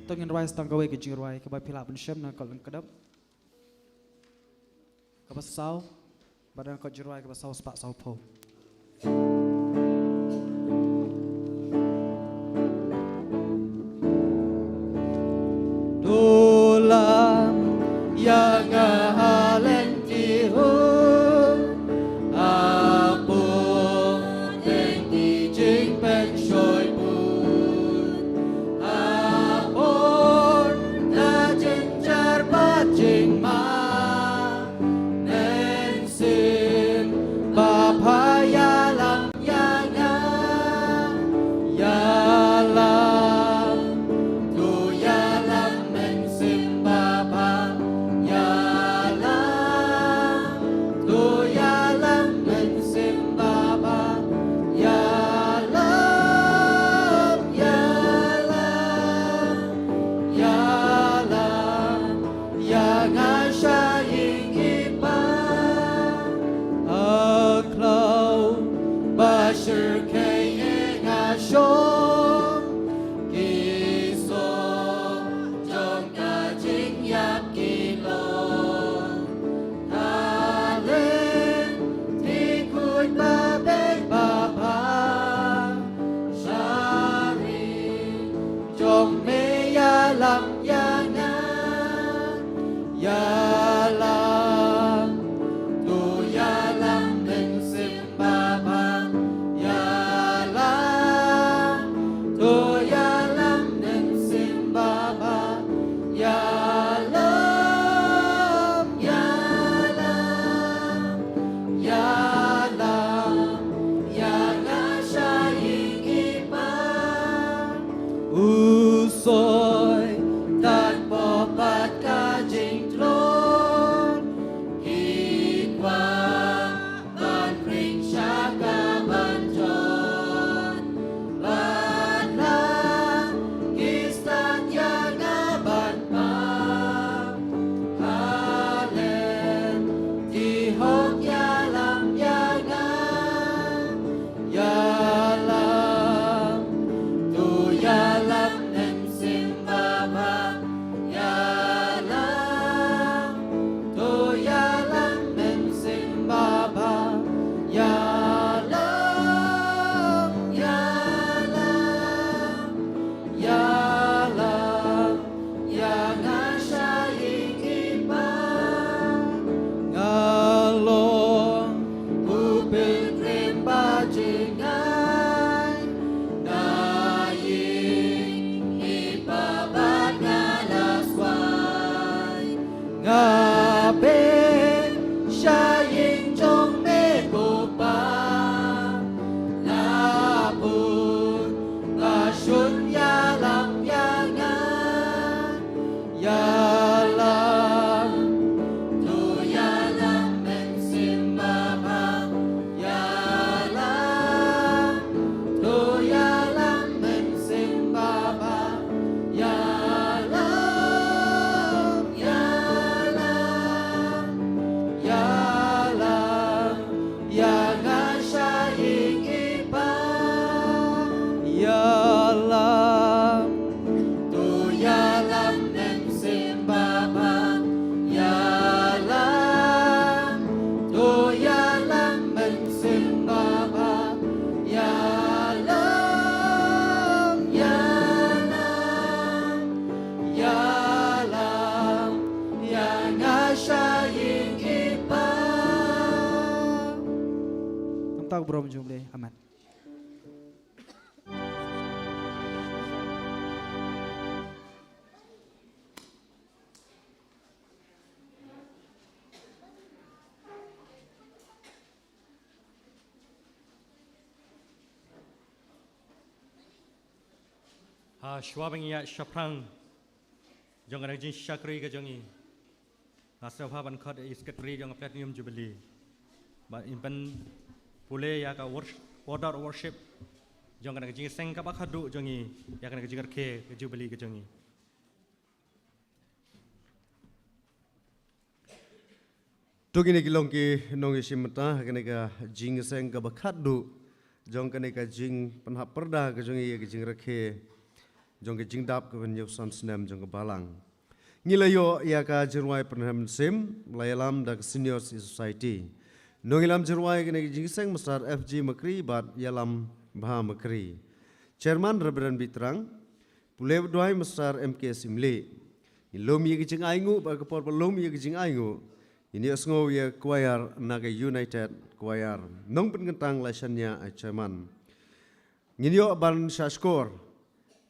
tengin rai stang gawe ke jing rai ke bai phila bun shem na kol kedap ke pasau badan ko jing rai ke pasau spak sau po dolam yang halen tihu Bro jumlah aman. Shwabangya Shaprang Jongarajin Shakri Gajongi Asafaban Kod is Katri Jong Platinum Jubilee. But in Pule ya ka order worship jangan nak jingi seng ka bakhadu jangi ya kan jingar ke jubilee ke jangi to kini kilong ki nong isimta kene ka jing seng ka bakhadu jong kene ka jing panha perda ke jangi ya ke jingar ke jong ke jingdap ke ben yusan snem jong ke balang ngilayo ya ka jirwai penham sim layalam da senior society nongilam jirwai ke negi jingseng masar FG Makri bat yalam bah Makri chairman Reverend Bitrang pule doai masar MK Simle ilom ye jing aingu ba kapor lom ye jing aingu ini asngo ye choir naga United choir nong pengentang lasanya chairman nginyo ban shaskor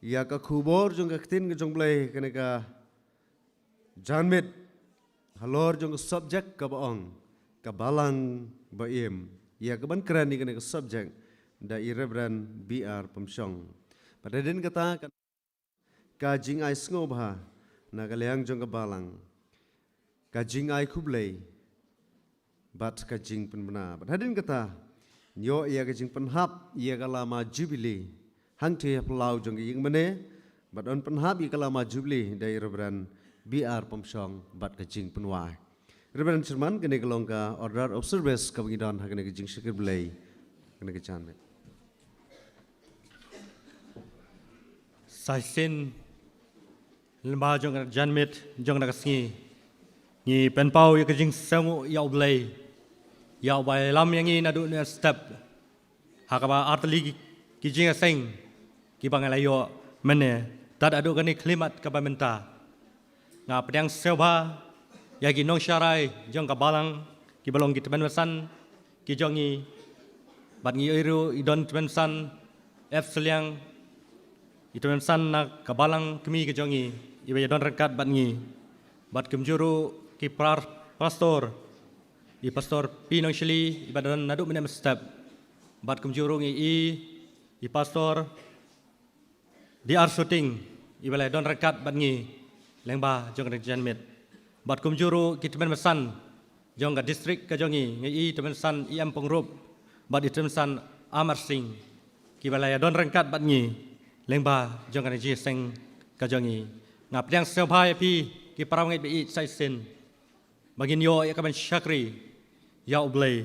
ya ka khubor jong ka tin jong play keneka janmit halor jong subject ka baong ka balang baim ya ka ban kerani keneka subject da Reverend BR Pamsyong pada din kata ka jing ai sngo ba na ka leang jong ka balang ka jing ai khublei bat ka jing penbena pada din kata nyo ia ka jing penhap ia ka lama jubilee hang te pelau jong ying mene bat on penhap ia ka lama jubilee dai Reverend BR Pamsyong bat ka jing penwai Reverend Sherman kene kelong ka order of service ka bangidon ha kene ka jing sikir belai kene ka chan sai sin lemba jong janmit jong na kasngi ni pen pau ya ka jing sangu ya oblay ya bai lam yang ni nadu ne step hakaba artli ki jing seng ki bangalayo mene tad adu kani klimat ka bamenta nga pedang sewa ya ki nong syarai jong ka balang ki balong ki teman wasan ki jongi bat ngi iru idon teman san f seliang iteman san na ka balang kemi ki jongi ibe don rekat bat ngi bat kemjuru ki pastor i pastor pinong shili ibadan nadu menem step bat kemjuru ngi i pastor di ar shooting ibale don rekat bat ngi lengba jong rejan met bat kemjuru ki teman mesan jong ka district ka jongi ngi i teman san i am pengrup bat i teman san Amar Singh ki balaya don rekat bat ngi lengba jong ka ji seng ka jongi ngap yang sebai pi ki parangai bi sai sen bagin yo ya kaban syakri ya ublay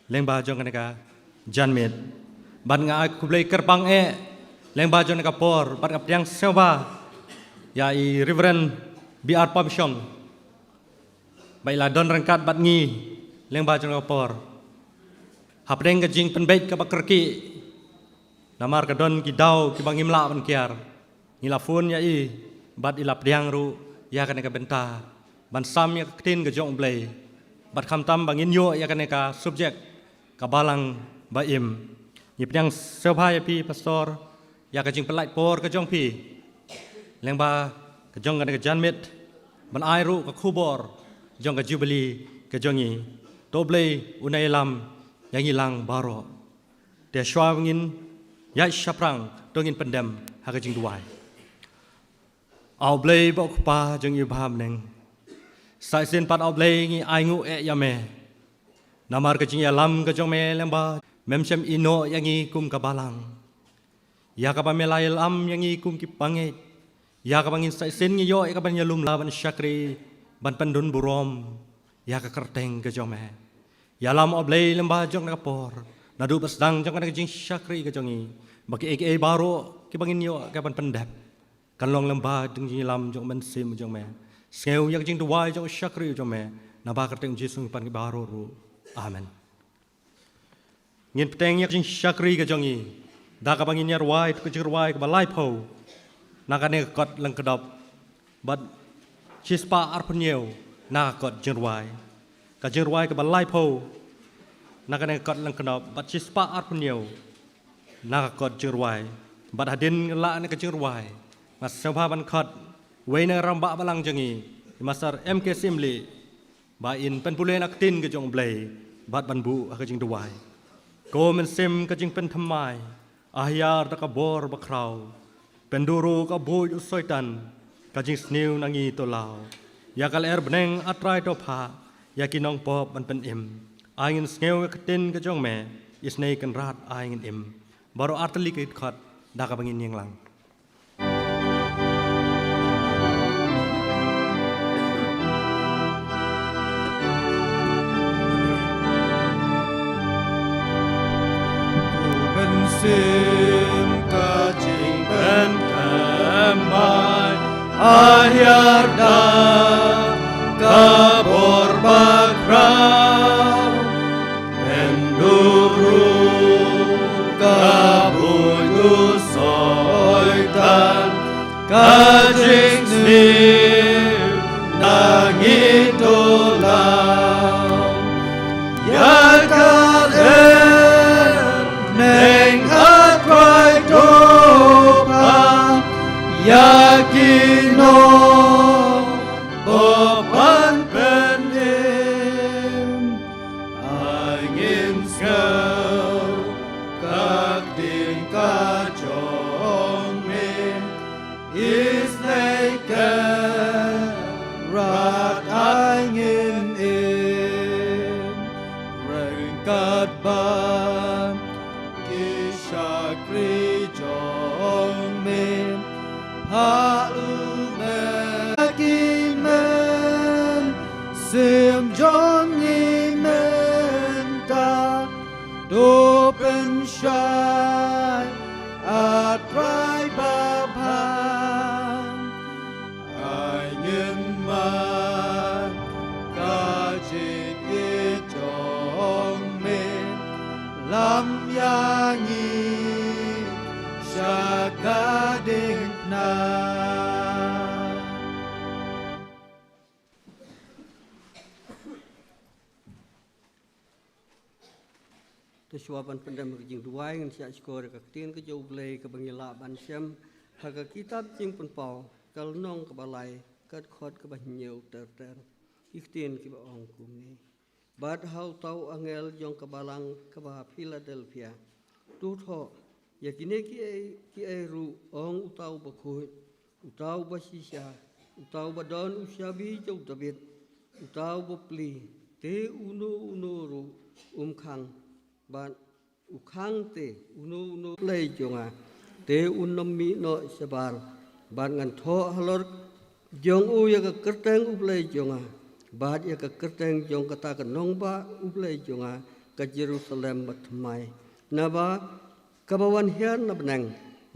lengba jong ka janmet ban nga aku blay kerbang lengba jong ka por bat ngap yang seba ya i Reverend BR Pamsyong baiklah don rengkat bat ngi lengba jong ka por hapdeng ka jing penbait ka bakerki namar ka don ki dau ki bangim la ban kiar ngilafun ya i bat ilap diang ru ya kan ka benta ban sam ya ketin ka jong blay bat kham tam bangin yo ya kan ka subject ka balang baim ni pedang sebai pi pastor ya ka jing pelait por ka jong pi lengba ka jong ka janmet ban ai ru ka khubor jong ka jubilee ka jongi to blay unai lam yang hilang baro de shwa ngin ya syaprang dongin pendam ha ka jing duai au blay bok pa jong yu bham neng sai sen pat au blay ngi ai ngu ya me namar ka jing ya lam ka jong me lengba mem sem ino yang ngi kum ka balang ya ka ba me lai lam yang ngi kum ki pange ya ka bangin sai sen ngi yo ya ka ban yalum la ban syakri ban pendun burom ya ka kerteng ka jong me ya lam au blay lengba jong ka por nadu pasdang jong ka jing syakri ka jongi baki aka baro ki bangin yo ka ban pendap kan long lembah jeng jing lam jong men sim jong me skeu yak jing duai jong syakri jong me na ba kerteng jisu pan ki baro ru amen ngin peteng yak jing syakri ka jongi da ka bangin yar wai ka jir wai ka balai pho na ka ne kot lang kedop bat chispa arpneu na kot jir wai ka balai pho na ka ne kot lang kedop bat chispa arpneu na kot jir wai bat hadin la ne ka jir wai mas sepa ban khat weina ramba balang jangi masar MK Simli ba in pen pule nak tin ke jong blay bat ban bu ka jing duai ko men sim ka jing pen thamai ahyar ta ka bor ba kraw penduru ka boy usoitan ka jing sniu nangi to law ya kal beneng atrai to pha ya kinong pop ban pen im angin sneu ka tin ka jong me isnei kan rat angin im baro artli ke khat da ka bangin yang lang sim ka jing ben tham ahyar da kabor bakrau enduru kabudu soitan kajing snim nangitulau yakalen neng atrai topa yakino bopan pendim angin skau kak din kajong min is neiken rat angin in rengkat ban kisakri jong min Ha'umen Akimen Sim Jong Imen Ta Dopen Shai Atrai Babhan Ayin Man Kajik Jong Min Lam Yangi Shakadik na Tersuapan pendam kejing duai ngan siak skor ka tin ke jauh blai ke bangila ban syam haga kitab jing penpau kal nong ke balai kat khot ke banyeu ter iktin ki ong kumni bad hau tau angel jong ke balang ke ba Philadelphia tu tho yakine ki ai ru ong utau bakut utau basisha utau badon usyabi jauh tabit utau bopli te uno ru khang ban ukhang te uno lei jonga te unami no sebar ban ngan tho halor jong u ya ka kerteng ublei jonga bad ya ka kerteng jong kata ka nongba ublei jonga ka Jerusalem matmai naba kabawan hian na benang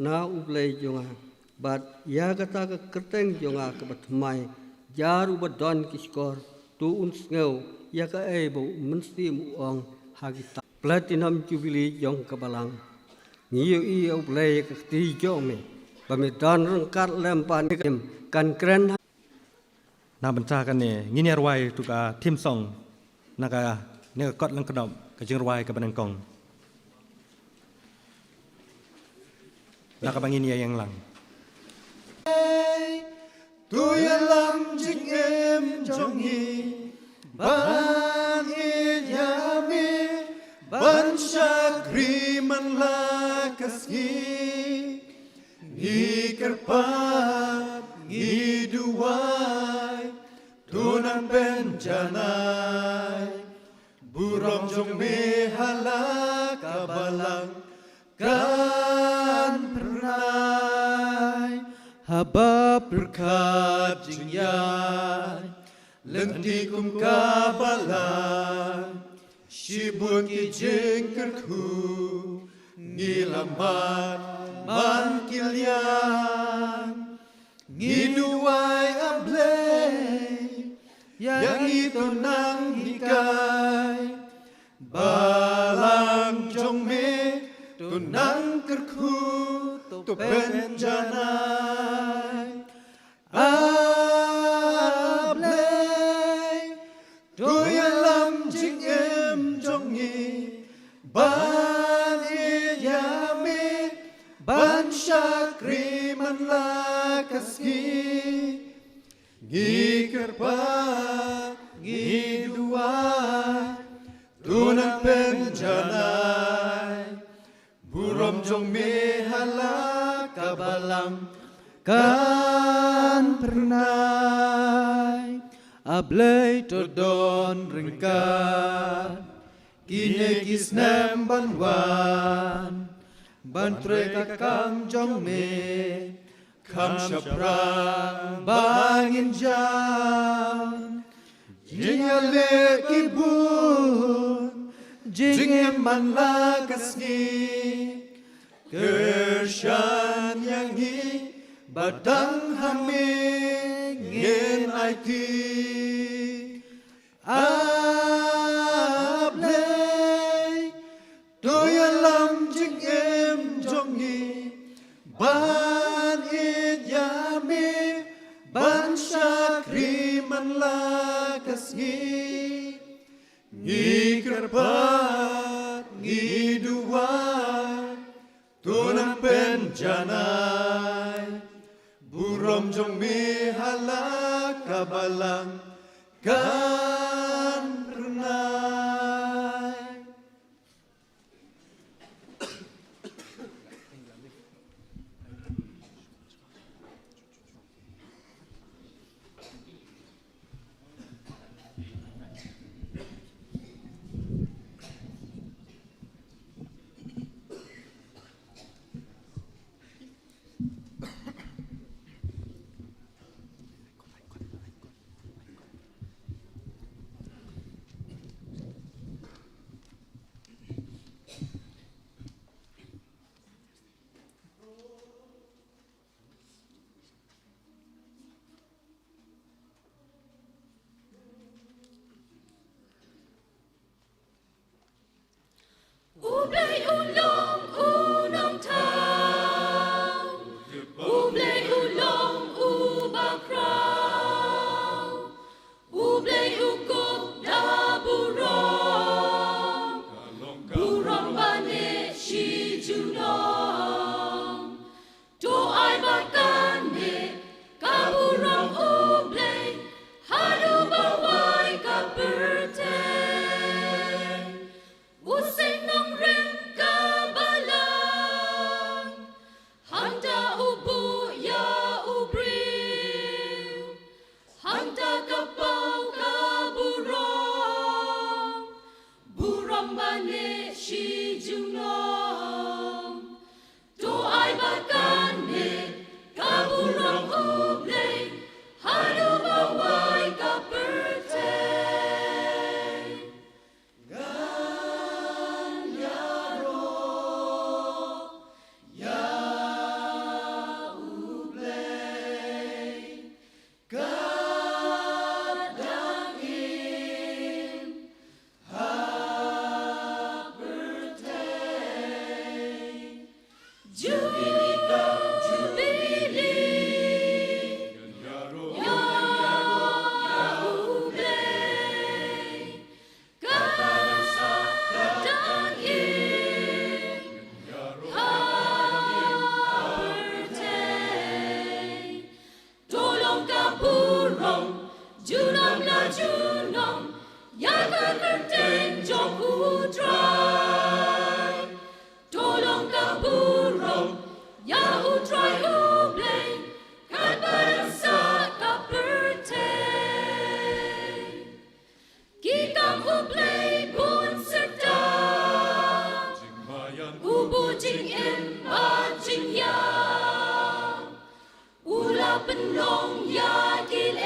na ublei jonga bad ya kata ka kerteng jonga ka matmai jar ubadon kiskor tu unsngeu ya ka ebo mensti muong hagita Platinum Jubilee jong kabalang ngiu iu blai ka ti jome pamitan rengkat lempan kan kren na banta kan ne ngini arwai tu ka tim song na ka ne kot lang kadam ka jing arwai ka banangkong na ka bangini yang lang tu yalam jing em jong hi ban yami ban syakri man lakas ngi kerpat ngi duai tunan benjanai burom jong mehala kabalang kan pernai haba berkat jingyai lenti kum kabalang Shibun ki jengkerku Ngilamat man kilyan Ngiduai ablay Yang itu nang hikay Balang jongme Tunang kerku Topen janay Ablay Tuyalam jing ban yami ban syakri man lakas ngi kerpa ngi dua tunan penjanai burom jong mehala kabalang kan pernai ablay todon ringkat Kine kisnem banwan Bantre kakam jong me Kam syaprang bangin jam Jinyale kibun Jingeman lakas ni Kersyan yang hi Batang hame ngen IT Ablay Doya lam jing em jongi Ban it yame Ban syakri man lakas ngi Ngi kerpat ngi dua Tunang penjanay Burom jong mi halak kabalang kan renay. Ublay ulong unong tao, ublay ulong ubakraw, ublay ukop da burong, burong bane si junong, doay bakane kaburong ublay, hadu baway kaperte. Using ng ring kabalang, handa ubo ya ubriw, handa kapaw kaburong, burong bane si junong, doay bakane kaburong ublay, hadu baway kaperte. Junong na junong, yaga kerteng jong utray. Tolong ka burong, ya utray ublay, kan bansa ka pertay. Kikang ublay pun serta, ubu jing em ba jing ya, ula penong ya gil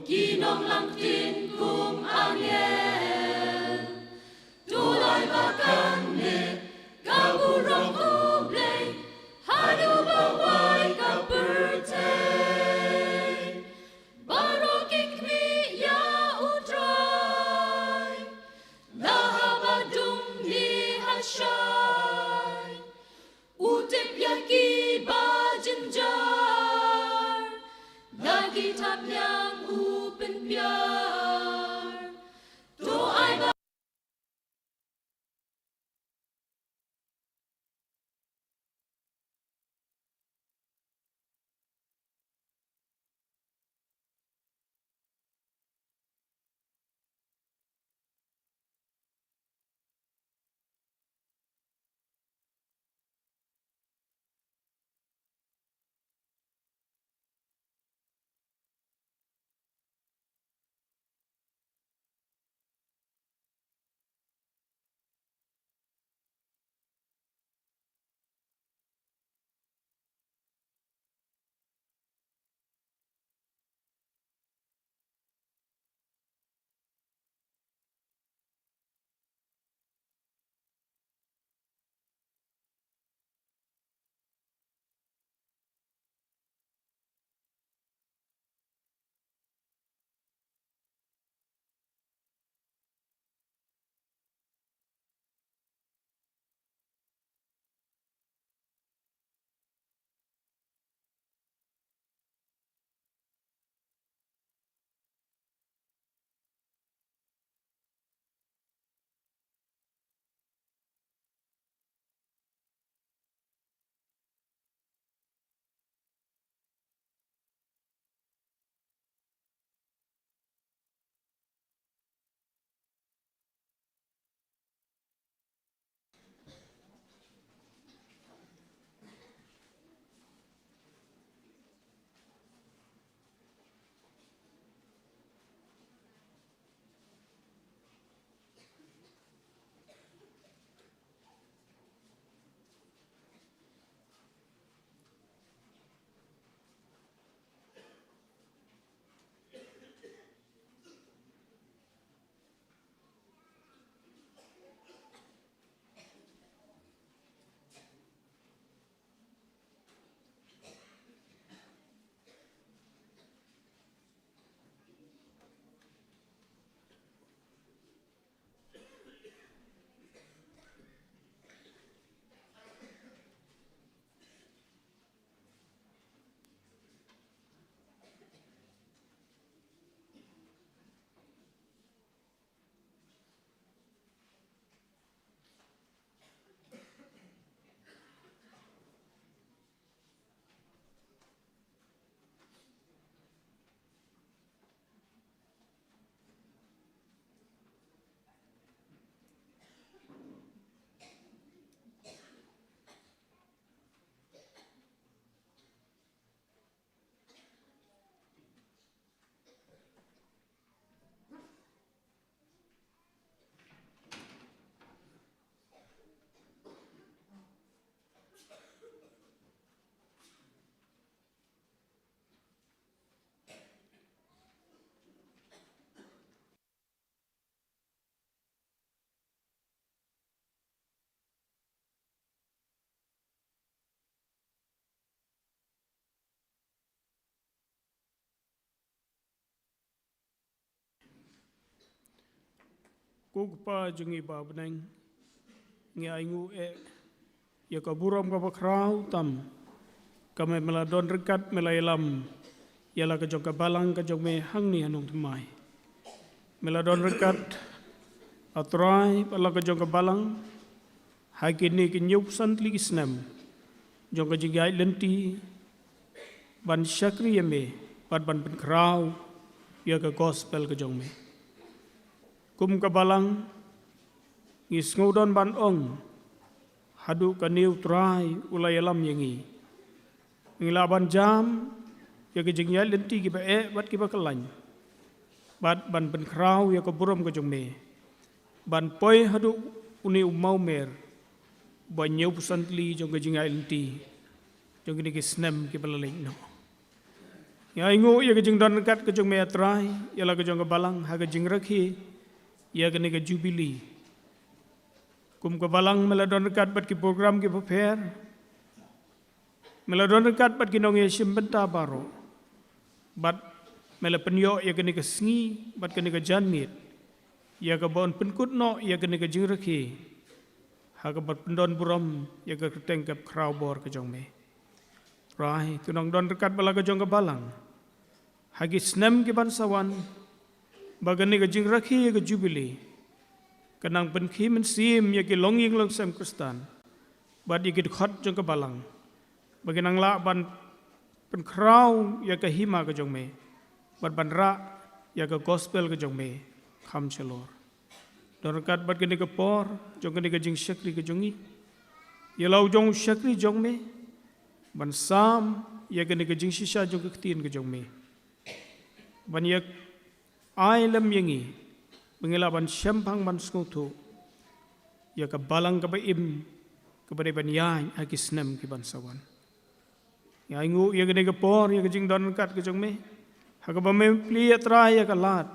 Kinong lang tin kung angel, tulay bakane, kaburong ublay, hadu baway kapertay. Barok ikmi ya utray, lahabadung ni hasyay, utip yaki bajenjar, lagi tap yang upen biar, doay kukpa jungi babneng ngi aingu ya kaburam ka bakrau tam kame meladon rekat melailam yala ka jong balang ka jong me hangni anong tumai meladon rekat atrai pala ka jong balang hakini kinyup santli kisnam jong ka jigai lenti ban syakri yeme ban krau ya ka gospel ka jong me kum ka balang ngis ngodon ban ong hadu ka niu trai ulai alam yangi ngilaban jam ya ka jingya lenti ki ba bat ki ba kalany bat ban krau ya ka buram ka jong me ban poi hadu uni umau mer ban nyau pusantli jong ka jingya lenti jong ni ki snem ki balaling no ya ingu ya ka jing don kat ka jong me trai ya la ka jong ka balang ha ka jing rakhi ya ka ni ka jubili kum ka balang meladon kat bat ki program ki prepare meladon kat bat ki nong ye simbenta baro bat mela penyo ya ka ni ka sngi bat ka ni ka janmit ya ka bon penkut no ya ka ni ka jing rakhi ha ka bat pendon buram ya ka keteng kap krau bor ka jong me rai tu nong don kat bala ka jong ka balang hagi snem ki bansawan bagani ka jing rakhi ka jubili kanang penki mensim ya ki longing long sam kristan bad ikit khot jong ka balang baginang la ban pen krau ya ka hima ka jong me bad ban ra ya ka gospel ka jong me kham chalor don kat bad gani ka por jong gani ka jing shakri ka jongi ya lau jong shakri jong me ban sam ya gani ka jing shisha jong ka tin ka jong me ban yak ai lam yangi mengilaban syempang ban skutu ya ka balang ka baim ka bade ban yang akisnem ki ban sawan ya ingu ya gane ka por ya ka jing don kat ka jong me ha ka ba me pli atra ya ka lat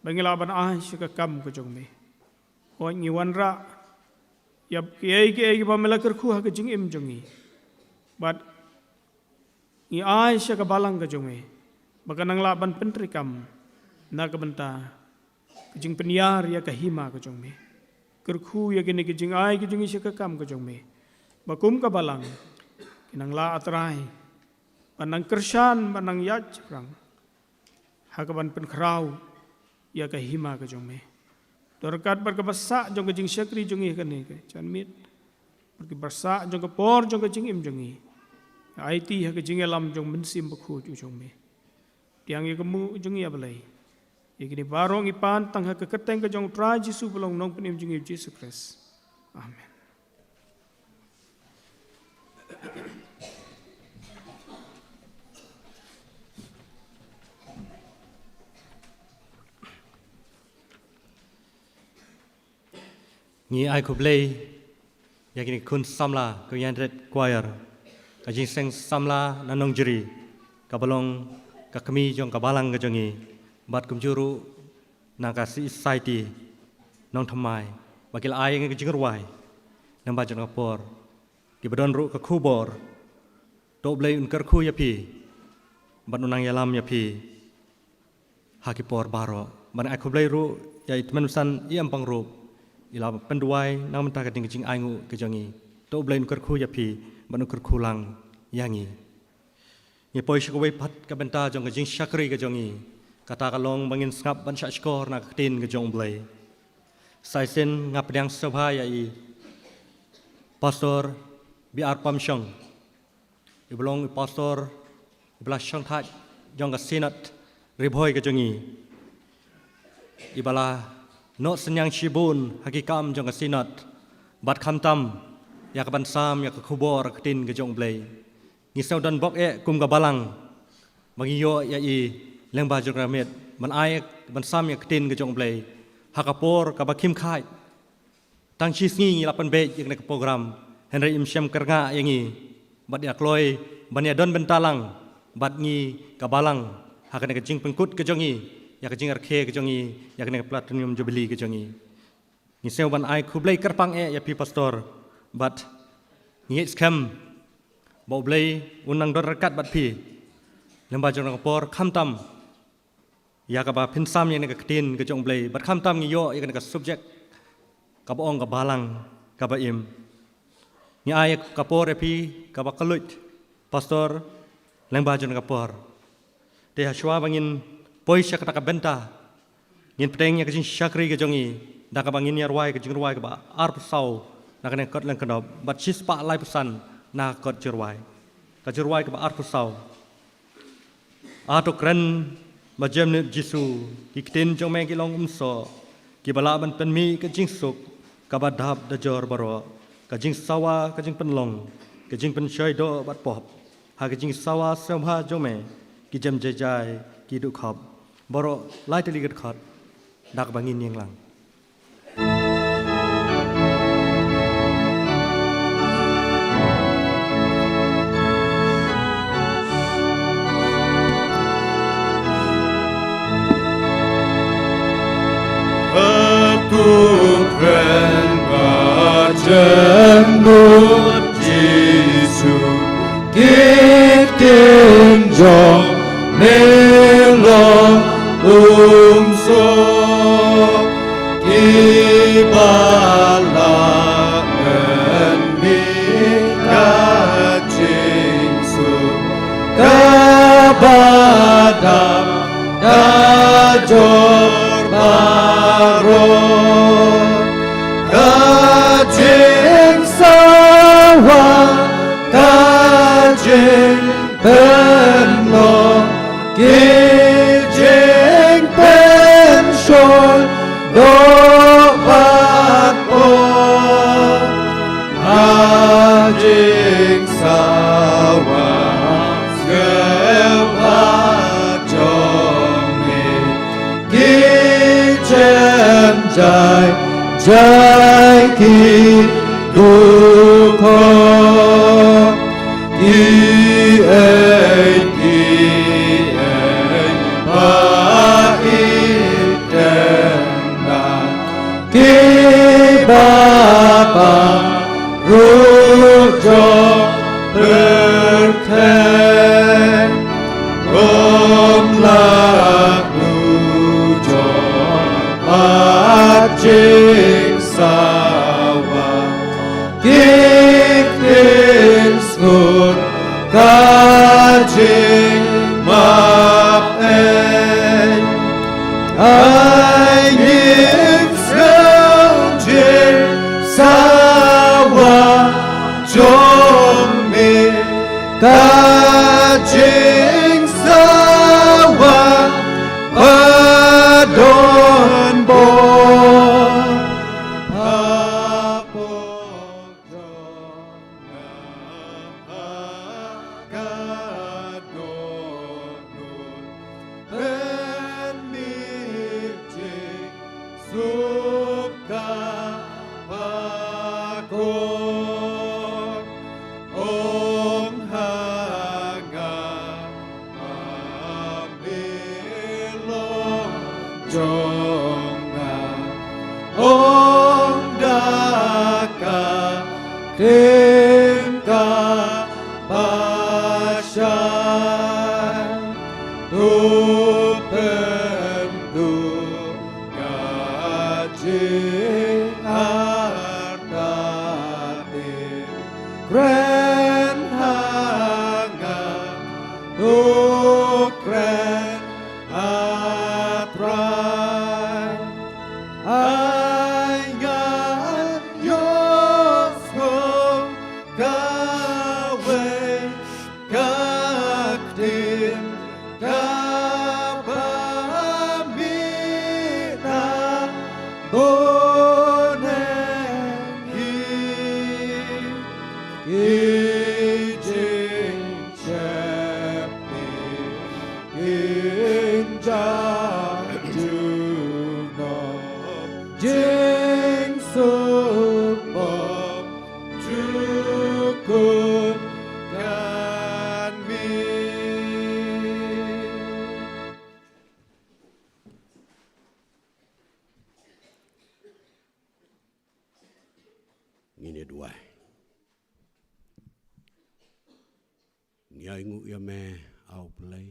mengilaban ai ka kam ka jong me o ngi wan ra ya ki ba melakar khu ha ka jing im jongi bat ngi ai ka balang ka jong me bakanang laban pentrikam na ka benta kejing peniar ya ka hima ka jong me kerkhu ya kini kejing ai kejing isya ka kam ka jong me bakum ka balang kinang la atrai panang kersan panang yaj prang hakaban pen krau ya ka hima ka jong me dorkat bar ka basa jong kejing syakri jong ka ne ka chan mit pergi basa jong ka por jong ka jing im jong IT ha ka jing alam jong mensim bakhu jong me tiang ya kemu jong ya balai Ikini barong ipan tangha keketeng ke jong tra Jesu belong nong penim jung Yesus Kristus. Amen. Ngi ai ko blei yakini kun samla ko yandret choir ka jing seng samla nanong jeri ka belong ka kami jong ka balang ka jongi bat kumjuru nakasi society nong thamai bakil ai ngi jingerwai nang bajon kapor ki badon ru ka khubor to blei unkar khu yapi bat unang yalam yapi hakipor baro ban ai khublei ru ya itmanusan iam pangru ila penduai nang mentaka ding jing aingu ke jongi to blei unkar khu yapi ban unkar khulang yangi ni poi shikoi phat ka benta jong jing shakri ke jongi kata kalong bangin skap ban syakor nak tin ke jong blai sai sen ngap yang sabha ya i pastor biar pamsyong iblong pastor ibla syang thaj jong ka sinat ribhoi ke jongi ibala no senyang shibun hakikam jong ka sinat bat khamtam ya ka ban sam ya ka khubor ka tin ke jong blai ngisau dan bok kum ka balang bangiyo ya i leng ba jong ramet man ai ban sam ya tin ke jong blai hakapor ka bakim khai tang chi sngi la pan be yang nek program henry im syam kerga yangi bat ya kloi ban ya don bentalang bat ngi ka balang hakane ke jing pengkut ke jongi ya ke jing arkhe ke jongi ya ke platinum jubilee ke jongi ni seu ban ai khublai kerpang ya pi pastor bat ngi scam bo blai unang dor rekat bat pi leng ba jong rapor khamtam ya kaba pinsam yang nak ketin kejong blay berkham tam ngiyo ya nak subjek kaba ong kaba balang kaba im ni ay kapor epi kaba kalut pastor lengbajon kapor te haswa bangin poisya kata benta ngin petengnya kejing syakri kejongi dak kaba ngin yarwai kejing ruai kaba arp sau nak kena kot leng kena bat sispa lai pesan na kot jerwai ka jerwai kaba arp sau ato kren Majem ni Jisu, kitin jong me kilong umso, kibalaban penmi kejing suk, kabadhab dajor baro, kejing sawa kejing penlong, kejing penshoy do bat pop, ha kejing sawa semha jong me, kijem jejai kiduk khop, baro lai teligat khot, dak bangin yang lang. Tuhan jemut Yesu kitin jong nelong umso kibalagan mika jingsu kabadam dajor baron kajing sawa kajing benlo kijing pension dobat pon kajing sawa jai jai ki dukho ki ai pa itena ki bapa rujo berten om Jing sawa kitin sun kajing mapen ai yin jing sawa jong mi kajing sawa adon bo Nyai ngu ya me au play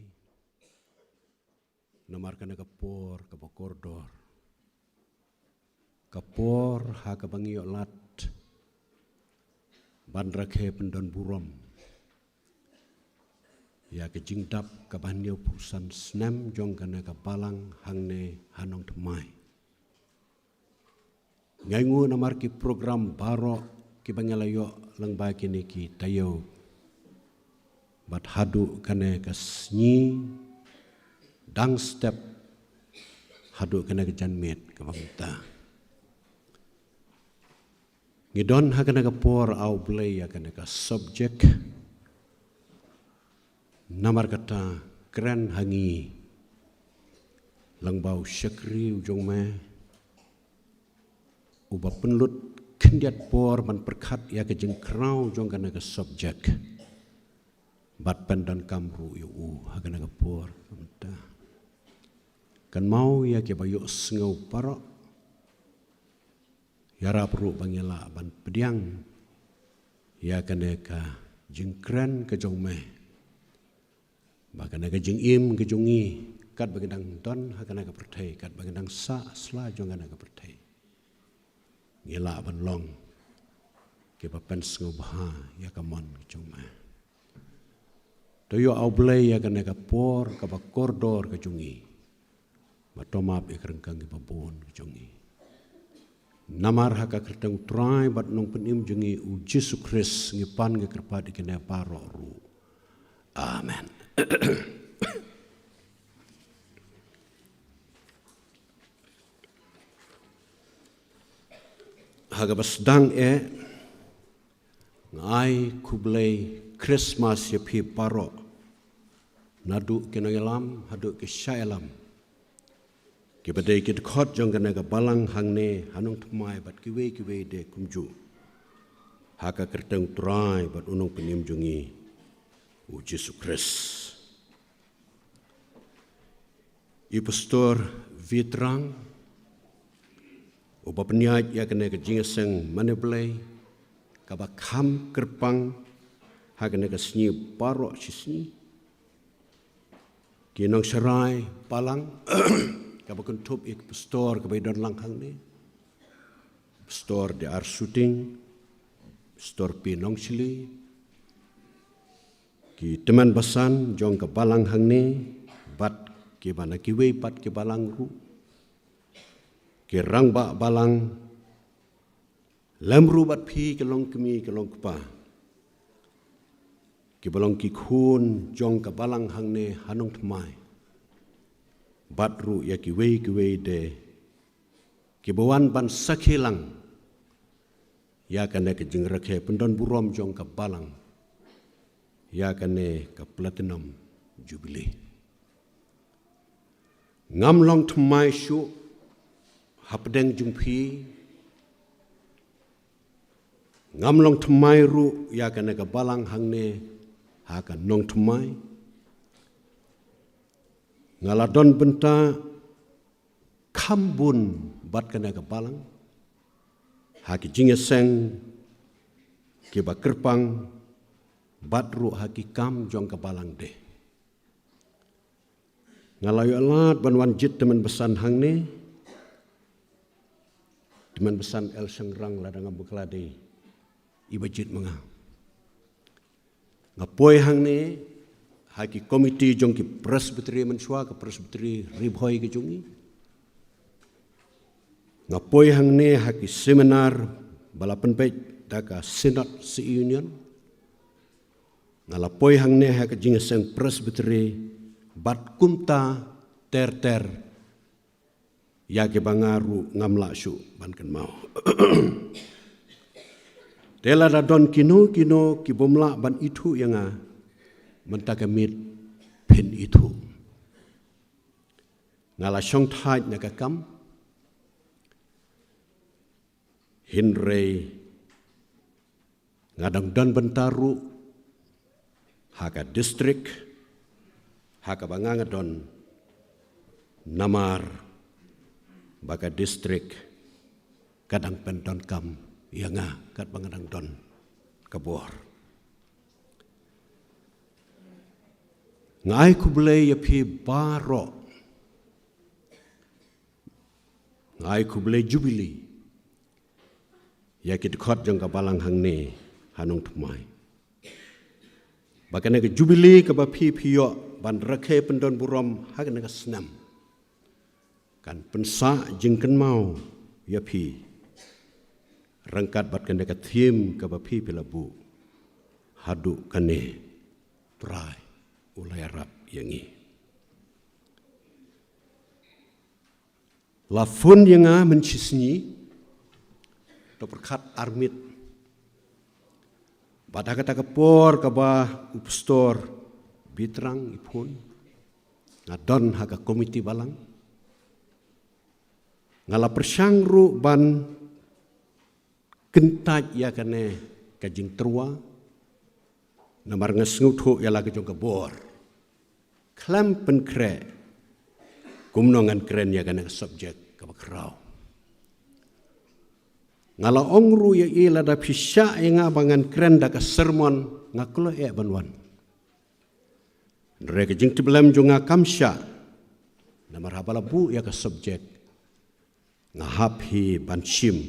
namarkan kapor kapokordor kapor ha kabangiyo lat bandrakhe pendon burom ya ke jingdap kabanyo pusan snem jong kana kapalang hangne hanong temai ngaingu namar ki program baro ki bangalayo lang ba kini ki tayo bat hadu kana kasnyi dang step hadu kana janmet kabangta ngidon ha kana kapor au play ya kana ka subject namar kata keren hangi langbau syakri ujung me uba penlut kendiat por man perkat ya ke jengkrau jong kana ke subjek bat pandan kamru yu hagana ke por menta kan mau ya ke bayu sengau parok yara perlu bangela ban pediang ya kana ka jengkren ke jong me Bahkan jeng im ke jungi kat bagendang don hakana ka pertai kat bagendang sa sla jongana ka pertai ngela ban long ke papen ngobha ya kamon cuma toyo au blay ya kana ka por ka ba kordor ka jungi matomap e krengkang ke babon ka jungi namar haka kertang trai bat nong penim jungi u Jesu Kris ngipan ke kerpat ikene paro ru amen. Hagabasdang ngai kublay Christmas ya pi paro nadu kinayalam hadu ke syaelam ke badai ke khot jong kana ka balang hangne hanung thmai bat kiwe de kumju haka kerteng trai bat unong penim jungi u Jesu Kris I pastor Vitrang uba peniat ya kena ke jingaseng maneblay kaba kham kerpang ha kena ke snyi parok sisni kinong serai palang kaba kuntup ik pastor kaba idon langhang ni pastor de ar shooting pastor pinong sili ki teman basan jong ke balang hang ni bat ke mana kiwe pat ke balang ru ke rang ba balang lamru bat phi ke long kemi ke long kpa ke balong ki khun jong ke balang hang ne hanong thmai bat ru ya kiwe de ke bawan ban sakhilang ya kana ke jing rakhe pendon burom jong ke balang ya kane ke platinum jubilee ngam long thmai shu hapdeng jungphi ngam long thmai ru ya kane ka balang hangne ha ka nong thmai ngaladon benta khambun bat kane ka balang ha ki jingeseng ki ba kerpang bat ru ha ki kam jong ka balang de ngalayu alat banwan jit teman besan hang ni teman besan el sengrang ladang buklade iba jit menga ngapoi hang ni haki komiti jong ki presbyteri mensua ke presbyteri ribhoi ke jungi ngapoi hang ni haki seminar balapan pej daka synod si union ngalapoi hang ni haki jingeseng presbyteri bat kumta ter ya ke bangaru ngamla syu banken mau tela da don kino ki bomla ban itu yang mentakamit pen itu ngala syong thai na ka kam hinrei ngadang don bentaru haka distrik haka bangangadon namar baka distrik kadang pendon kam yanga kat bangadang don kabor ngai kublay ya pi baro ngai ku boleh jubili. Ya kita khot jong ka balang hang ne hanong thumai. Bahkan ke jubili ke bapi pio ban rakhe pendon burom hak ne ka senam. Kan pensa jingken mau ya pi. Rangkat bat kan ka thim ke bapi pilabu. Hadu kane try ulai rap yangi. Lafun yang mencisni to perkat armit pada kata kepor kaba upstor bitrang ipun ngadon haga komiti balang ngala persangru ban kentaj ya kane kajing terua namar ngesnguthu ya lagi jong kebor klam penkre kumnongan keren ya kena subjek kabakrau. Ngala ongru ya ila da pisya nga bangan keren da ka sermon ngakulo e banwan. Ndre jing tiblam junga kamsya na marhabala bu ya ka subjek ngahap hi ban shim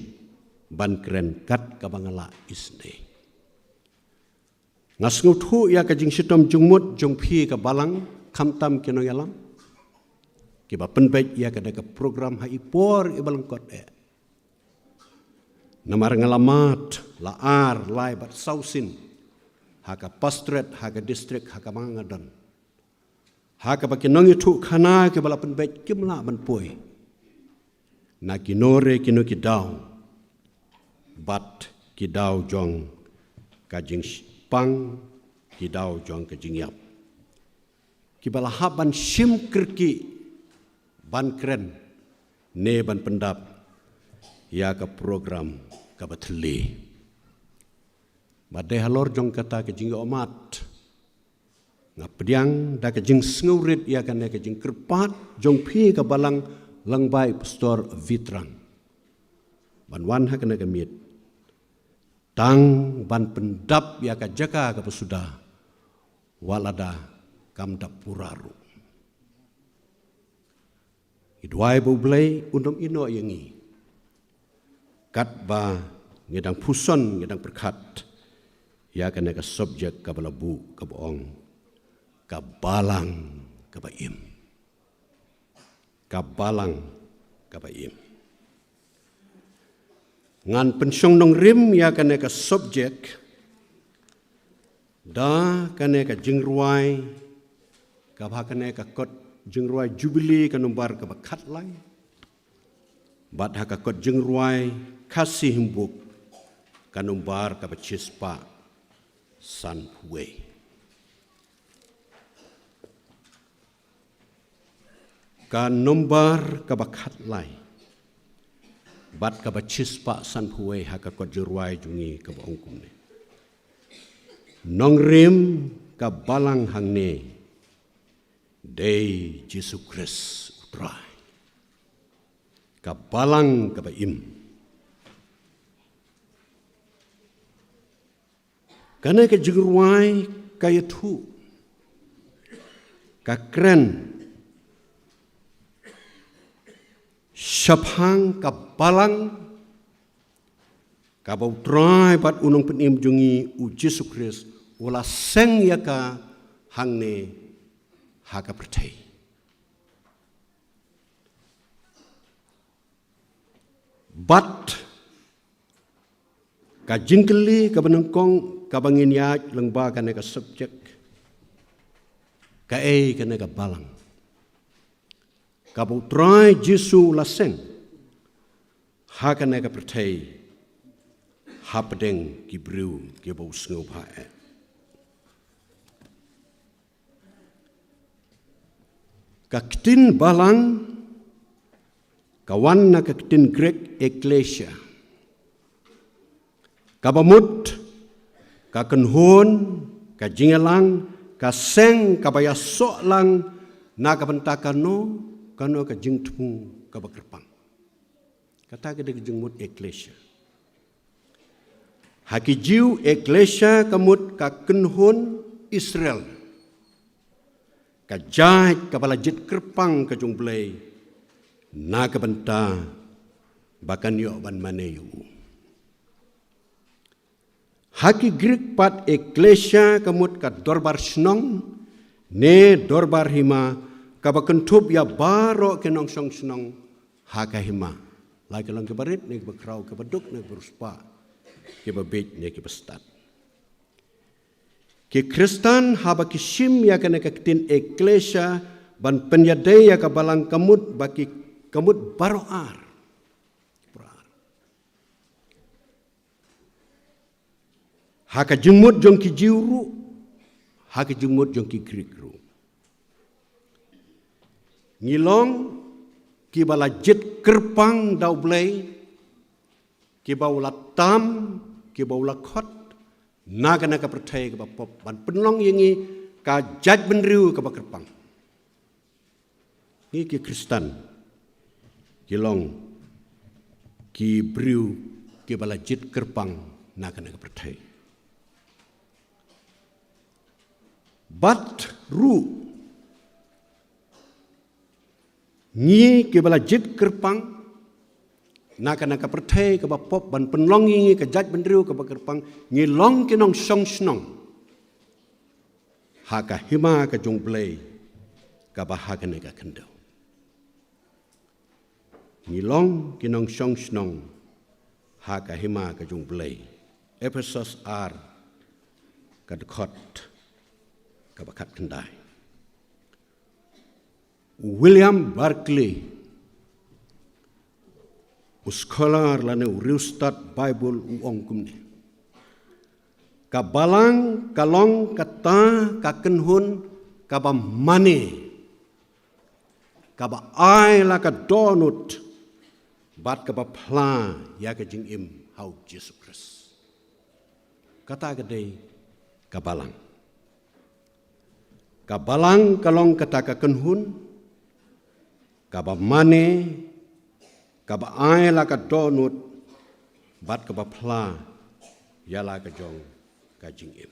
ban keren kat ka bangala isne. Ngasnguthu ya ka jing sitom jungmut jung phi ka balang kamtam kino yalam. Kiba penbaik ia kada ke program hai por ibalangkot namar ngalamat laar lai bat sausin haka pastret haka distrik haka mangadan haka bakinong itu khana ke bala penbaik kimla ban poi na kinore kino kidau bat kidau jong kajing pang kidau jong kajing yap kibala haban sim kerki ban keren ne ban pendap ya ke program ka batli badai halor jong kata ke jing omat ngapdiang da ke jing sngurit ya kan ke jing kerpat jong phi ka balang langbai pastor vitrang ban wan ha kana ke mit tang ban pendap ya ka jaka ka pesuda walada kamdap puraru Idwai bublai undom ino yangi. Kat ba ngedang puson ngedang perkat. Ya kena ke subjek ka balabu ka boong. Ka balang ka baim. Ka balang ka baim. Ngan pensyong nong rim ya kena ke subjek. Da kena ke jingruai. Ka ba kena ke kot jengruai jubili kanumbar ke bakat lai bat hakakot jengruai kasih himbuk kanumbar ke bacispa san huwe kanumbar ke bakat lai bat ke bacispa san huwe hakakot jengruai jungi ke baongkum ne nongrim ke balang hang ne Day Jesus Christ utrai. Kabalang kabaim. Karena kejengruai kaya tu. Kakren. Syabhang kabalang. Kabautrai bat unong penim jungi u Jesus Christ. Wala seng yaka hang ne haka pertai. Bat ka jingkeli ka benengkong ka bangin ya lengba ka neka subjek ka ka neka balang ka butrai Jesu laseng haka neka pertai hapdeng kibriu ki bau sngo phae kaktin balang kawan na kaktin Grek Ecclesia kabamut kakenhon kajingelang kaseng kabayasok lang na kabentakano kano kajingtmu kabakerpang kata kada kajingmut Ecclesia hakijiu Ecclesia kamut kakenhon Israel kajahit kapala jit kerpang kajung belai na kabenta Bahkan yo ban mane yu. Haki Greek pat eklesia kamut ka dorbar snong ne dorbar hima kabakentup ya baro kenong song snong haka hima. Lagi lang kebarit ne kebakrau kebaduk ne beruspa kebabit ne kebestat. Ki Kristen haba kishim ya kena ketin eklesia ban penyadai ya kabalang kamut baki kamut baroar. Haka jengmut jong ki jiuru, haka jengmut jong ki Greek ru. Ngilong ki bala jet kerpang dau blai, ki baula tam, ki baula khot, naga naga percaya ke bapop ban penlong yengi ka jaj benriu ke kerpang. Ni ki Kristen, ngilong ki briu ki bala jet kerpang naga naga percaya. Bat ru ni ke bala jit kerpang naka pertai ke bapop ban penlong ngi ke jat bendriu ke kerpang ngi long ke nong song snong haka hima ke jong blai ka bahaka ne ka kendo ngi long ke nong song snong haka hima ke jong blai Ephesus R ka dekot kabakat kendai. William Barclay, uskolar lane uriustat Bible uong kumne. Kabalang kalong kata kakenhun kaba mane, kaba ai la ka donut, bat kaba pla ya ka jing im hau Jesus Christ. Kata kadai kabalang. Kabalang kalong kataka kenhun, kaba mane, kaba ai la ka donut, bat kaba pla, yala ka jong ka jing im.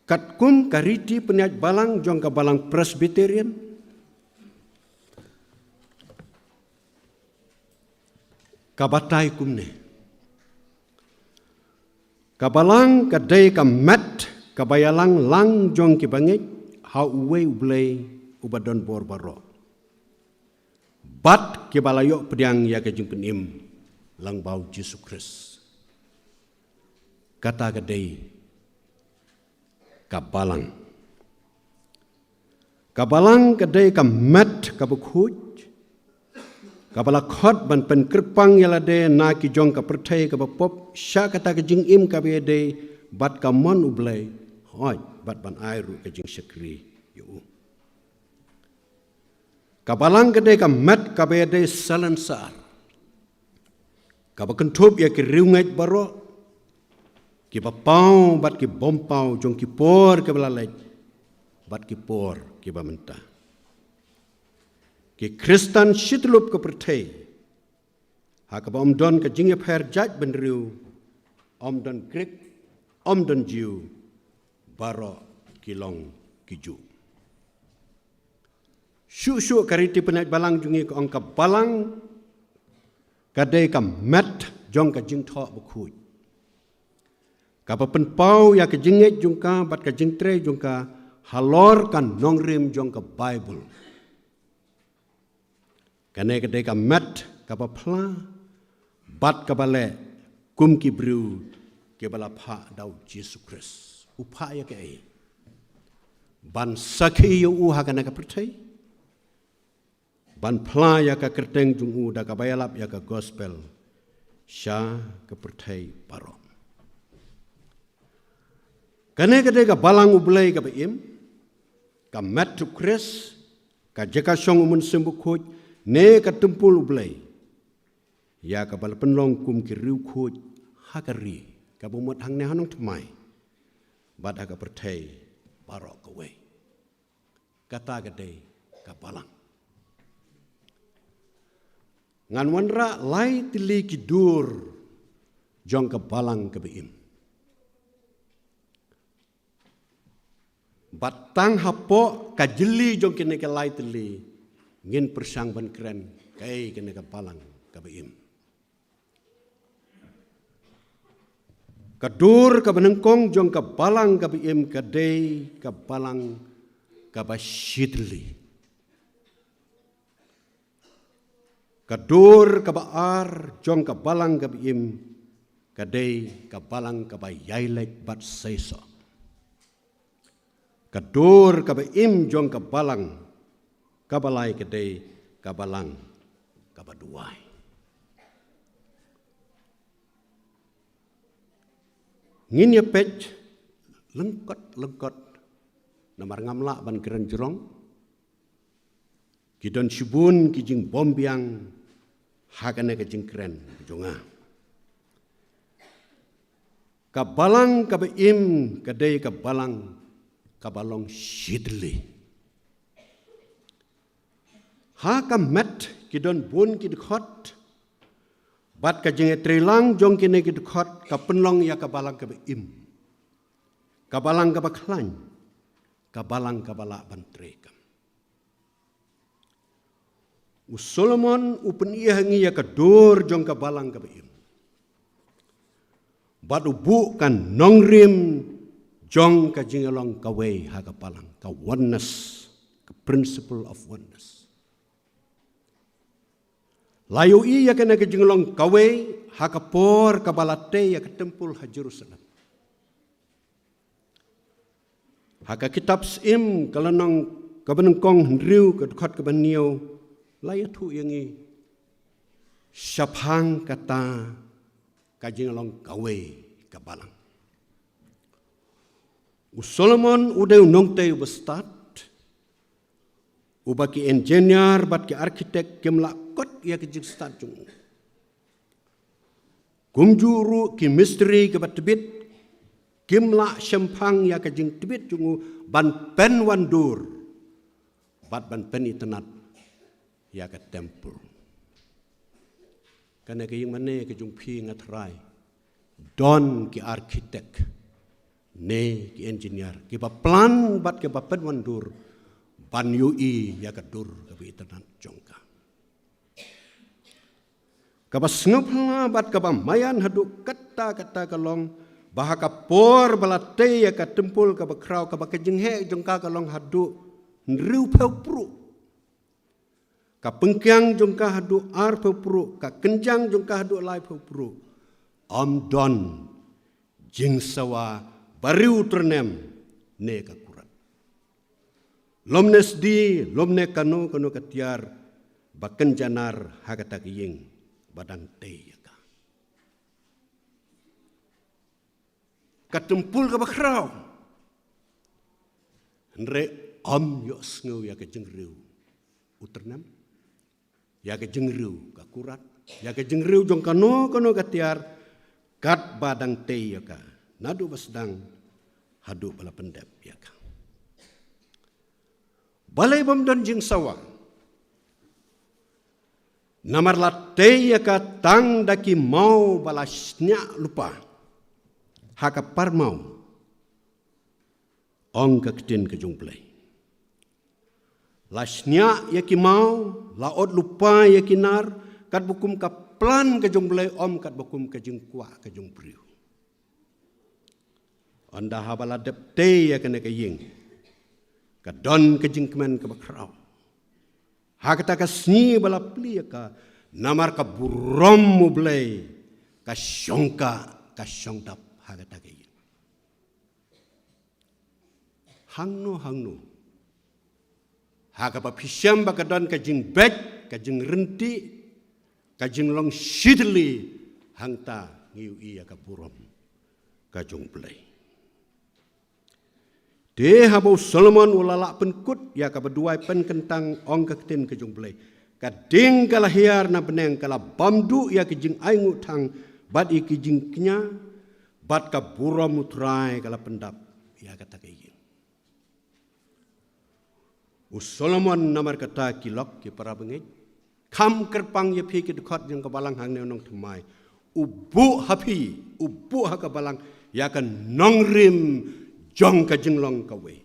Katkum kariti penyat balang jong ka balang Presbyterian, kabatai kumne. Kabalang kadai ka mat kabayalang lang jong ki bangit hau uwe ublay ubadon borbaro. Bat ki balayo pediang ya ka jing penim lang bau Jesus Christ. Kata kadai kabalang. Kabalang kadai ka mat kabukhuj kabala khot ban pen kerpang yala de na ki jong ka pertai ka bapop sya kata ka jing im ka be de bat ka mon ublai hoi bat ban airu ka jing sekri yu kabalang ka de ka mat ka be de salansar ka ba kentup ya ki riungai baro ki ba pau bat ki bompau jong ki por ka bala lek bat ki por ki ba mentah ki Kristen shitlup ke pertai haka ba omdon ke jinge per jaj benriu omdon Greek omdon Jew baro kilong kiju syu kariti penat balang jungi ke ongka balang kadai ka mat jong ka jing tho bukhuj ka pa penpau ya ke jinge jungka bat ka jingtre jungka halor kan nongrim jong ka Bible. Kane kadai ka mat ka pa pla bat ka bale kum ki briu ke bala pha dau Jesus Christ upa ya ke ai ban sakhi yu ha kana ka pertai ban pla ya ka kerteng jung u da ka bayalap ya ka gospel sha ka pertai paro kane kadai ka balang ublai ka baim ka mat to Christ ka jeka song umun sembukhoj ne ka tempul ublai ya ka bal penlong kum ki riu khoj hakari ka bumot hang ne hanong tmai bad aga pertai barok away kata gade ka balang ngan wanra lai tili ki dur jong ka balang ka beim batang hapo ka jeli jong kene ka lai teli ngin persang ban keren kai kene ka palang ka beim kadur ka benengkong jong ka balang ka beim ka dei ka balang ka basidli kadur ka baar jong ka balang ka beim ka dei ka balang ka bayailek bat seiso kadur ka beim jong ka balang ka balai ka dei ka balang ka baduai ngin ya pech lengkot namar ngamla ban keren jerong kidon sibun kijing bombiang hakane kijing keren jonga ka balang ka beim ka dei ka balang ka balong sidli ha ka met kidon bun kidkhot bat ka jenge trilang jong kine kidkhot ka penlong ya ka balang ka beim ka balang ka baklan ka balang ka bala bantrekam Solomon upen iya hangi ya ka dur jong ka balang ka beim bat ubu kan nongrim jong ka jingelong ka way ha ka palang ka oneness ka principle of oneness layu iya ka na ka jingelong ka way ha ka por ka balate ya ka tempul ha Jerusalem ha ka kitab sim kalanong ka benengkong hendriu ka dekat ka baniau layu tu yangi syapang kata ka jingelong ka way ka balang Solomon udah nongtei bestat, ubaki engineer bat ke arkitek kemlakot ya ke jikstat jung. Kumjuru ki misteri ke bat tebit, kemlak sempang ya ke jing tebit jungu ban pen wandur, bat ban pen itenat ya ke tempel. Karena ke yang mana ke jung pi ngatrai, don ki arkitek. Ne ki engineer ki ba plan bat ke ba pen wandur ban yui ya kadur ke bi tenan jongka ka ba snupla bat ka ba mayan hadu kata kalong bahaka por balate ya ka tempul ka ba krau ka ba kejenghe jongka kalong hadu nriu pru ka pengkyang jongka hadu ar pru ka kenjang jongka hadu lai pru am don jingsawa bariu ternem ne kakurat. Lomnes di lomne kanu katiar baken janar hakata kiying badang te yaka. Katempul ka bakrau. Nre om yo sngu ya ke jengriu uternem ya ke jengriu kakurat ya ke jengriu jong kanu katiar kat badang te yaka. Nadu basdang hadu bala pendep ya ka. Balai bomdon jing sawa. Namar latei ya ka tang daki mau balasnya lupa. Haka parmau. Ong ka ketin ke jungplay. Lasnya ya ki mau, laot lupa ya kinar, kat bukum ka plan ke jungplay om kat bukum ke jingkwa ke jungpriu. Anda habala depte ya kena kaying, kadon kejingkemen ke bakrau. Hakata kasni bala pli ka namar ka burom mublay ka syongka ka syongdap hakata kaying. Hangno hakapa pisyam bakadon ka jing bek ka jing renti ka jing long shidli hangta ngiu iya ka burom ka jung play. Dia habau Solomon ulalak penkut ya ka berduai pen kentang ong ketin ke jung play. Kading kala hiar na beneng kala bamdu ya ke jing aingu tang bat iki jing knya bat ka buram utrai kala pendap ya kata ke Solomon namar kata kilok ki para bengej kam kerpang ye pi ki dekat jeng kabalang hang ne nong thmai ubu haka balang ya kan nongrim jong ka jinglong ka we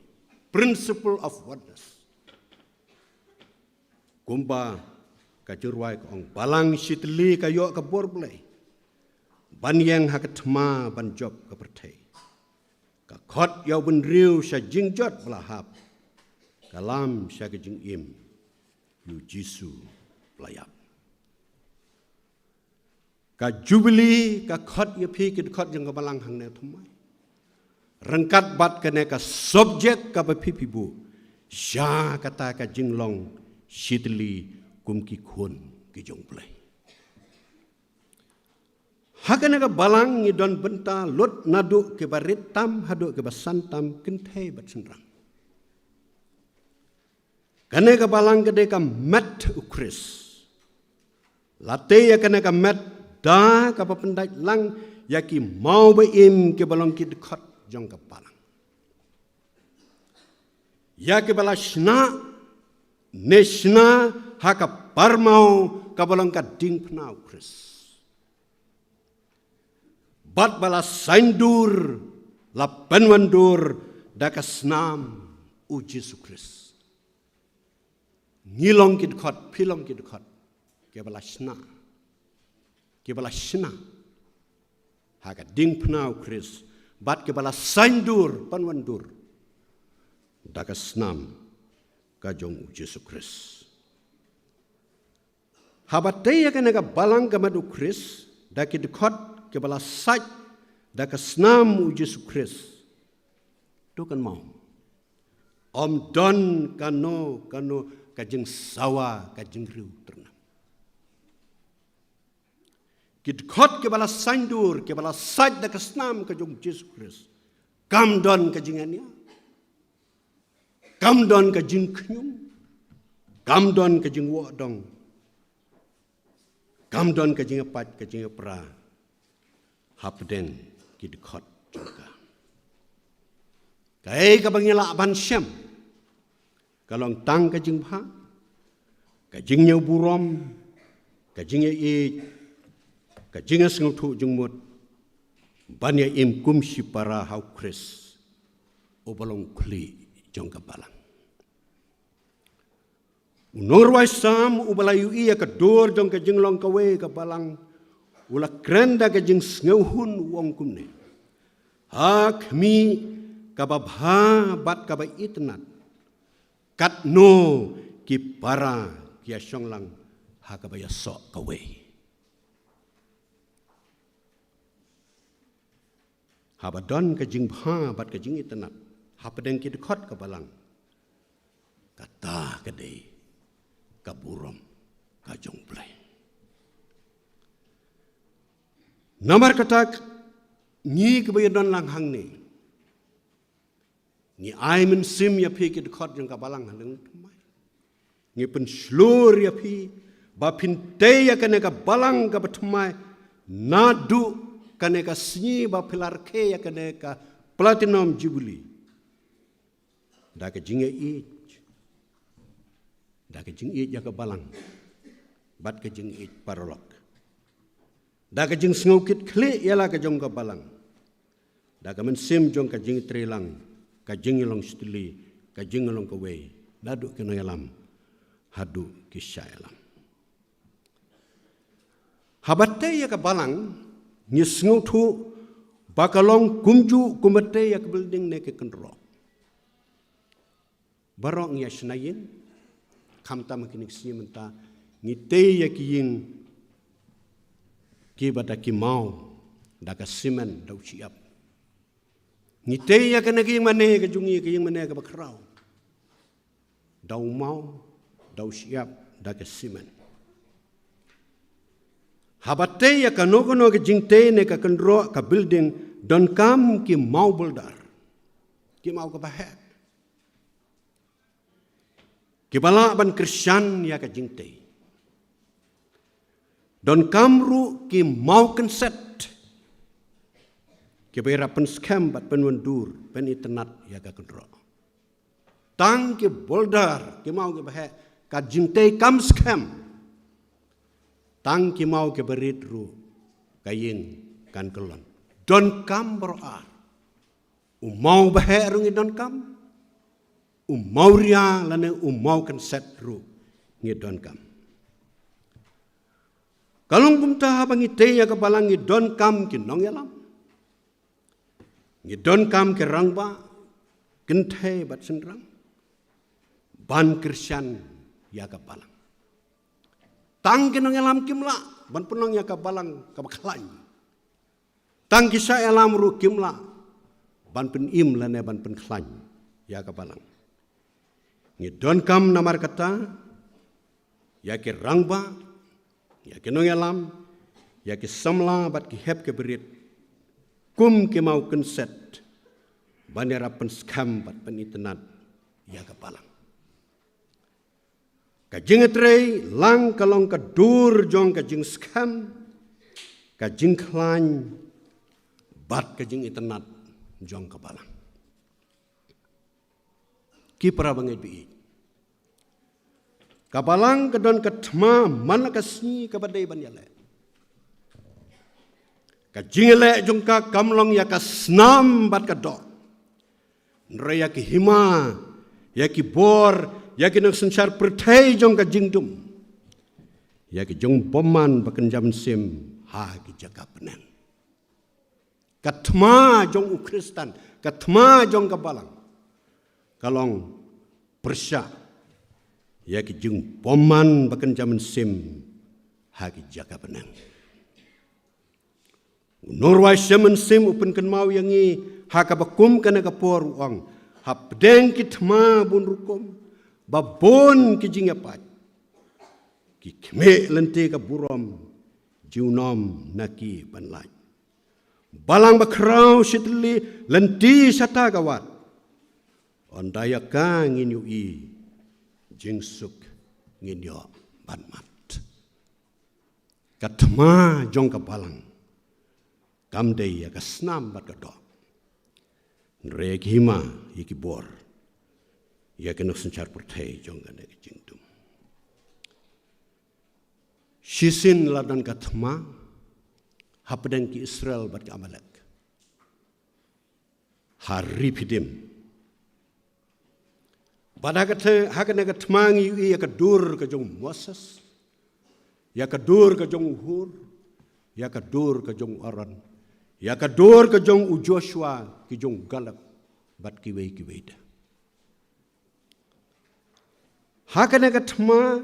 principle of oneness. Kumba ka jurwai kong balang sitli ka yo ka borblay. Ban yang hakatma ban job ka pertai. Ka khot yaw bun riu sya jingjot belahap. Kalam sya ka jing im. Yu Jisu belayap. Ka jubili ka khot ya pi kid khot yang ka balang hang ne thumai. Rengkat bat kene ka subjek ka pipibu. Sya kata ka jinglong sitli kumki khun ki jong play. Hakane ka balang ni don benta lot nadu ke baritam hadu ke basantam kenthe bat senrang. Kane ka balang kede ka met ukris. Late ya kane ka met da ka papendai lang yaki mau beim ke balong ki dekat jong ka balang. Ya ke balashna neshna haka parmau ka balong ka ding pnau kris. Bat bala saindur la penwandur da ka snam u Jesu Kris. Ngilong ki dekat pilong ki dekat ke balashna. Ke balashna haka ding pnau kris. Bat ke bala saindur penwandur da ka snam ka jong Jesu Kris. Habatay ya kena ka balang ka madu Kris da ki dekat ke bala saj da ka snam Jesu Kris. Tu kan mau. Om don kano ka jeng sawa ka jeng riu ternam. Ki dekat ke bala saindur ke bala saj da ka snam ka jong Jesu Kris. Kam don ka jingania. Kam don ka jing knyum. Kam don ka jing wodong. Kam don ka jing pat ka jing pra. Hapden ki dekat juga. Kai ka bangila ban syam. Kalong tang ka jing pha. Ka jing nyau burom. Ka jing ye ka jing sngau thu jung mut. Ban ya im kum si para hau Kris. O balong kli jong ka balang. Unorwai sam ubalayu iya ka dor jong ka jing long ka we ka balang. Ula krenda ka jing ngauhun wong kumne. Hak mi kababha bat kaba itnat. Kat no ki para ki asyong lang hakabaya sok ka we. Habadon ka jing bha bat ka jing itnat. Hapadeng ki dekat ka balang. Kata kadai ka burom ka jong play. Namar kata ni kebayadon lang hang ni. Ni ai men sim ya pi ki dekat jong ka balang haleng tumai. Ni pen slur ya pi ba pin te ya kane ka balang ka batumai nadu kane ka snyi ba pilar ke ya kane ka platinum jubilee. Da ka jinge i da ka jing i ya ka balang. Bat ka jing i parolok. Da ka jing sngukit kli ialah ka jong ka balang. Da ka men sim jong ka jing trilang, ka jing long stili, ka jing long ka we. Dadu ke no yalam. Hadu ki syalam. Habate ya ka balang ni sngutu bakalong kumju kumate ya ka building ne ke kenro. Barong ya snayin kamta makinik simenta ni te ya ki ying ki bata ki mau da ka simen dau siap ni te ya ka nagi mane ka jungi ka ying mane ka bakrau dau mau dau siap da ka simen habate ya ka nogono ka jingte ne ka kendro ka building don kam ki mau boldar ki mau ka bahet ki bala ban Krisyan ya ka jingte don kamru ki mau konset ki bera pen scam bat pen wendur pen internet ya ka kendro tang ki boldar ki mau ki bahe ka jingte kam scam tang ki mau ki berit ru kayin kan kelon don kam beroar mau bahe rungi don kam umauria lana umau kan set ru ngidon kam. Kalung kumta habang ite ya kabalang ngidon kam kinong yalam. Ngidon kam ke rangba kenthe bat sendrang. Ban Krisyan ya kabalang. Tang kinong yalam kimla ban punong ya kabalang kabaklan. Tang kisah yalam ru kimla ban pen im lana ban pen klan ya kabalang. Ngidon kam namar kata ya ke rangba ya ke nongelam ya ke samla bat ke hep ke berit kum ke mau konset banera pen skam bat pen internet ya kabalang. Kajing etrei lang kalong kadur jong kajing skam kajing klan bat kajing internet jong kabalang. Ki parabangai bi. Kabalang kedon ketma mana kasni kabadai banyale. Kajingele jongka kamlong ya kasnam bat kadok. Nraya ki hima ya ki bor ya ki nang sensar pertai jongka jingdum. Ya ki jong poman bakan jam sim ha ki jaga penen. Katma jong ukristan, katma jong kabalang. Kalong persya ya ki jeng poman bakan jaman sim hagi jaga benang. Norway semen sim upen kan mau yangi haka bakum kana kapor uang hap deng kitma bun rukom babon ki jing apat ki kme lente ka burom jiunom naki panlai balang bakrau sitli lenti sata kawat ondaya ka nginyu i jingsuk nginyo banmat. Katma jong kabalang kamdei ya kasnam bat kadok. Nrek hima iki bor. Ya kenok sencar pertai jong gane jingdum. Shisin ladan katma hapdeng ki Israel bat ki Amalek. Hari pidim pada hakana katmangi ya kadur ka jong Moses ya kadur ka jong Hur ya kadur ka jong Aaron ya kadur ka jong Joshua ki jong Galak bat ki wei da hakana katma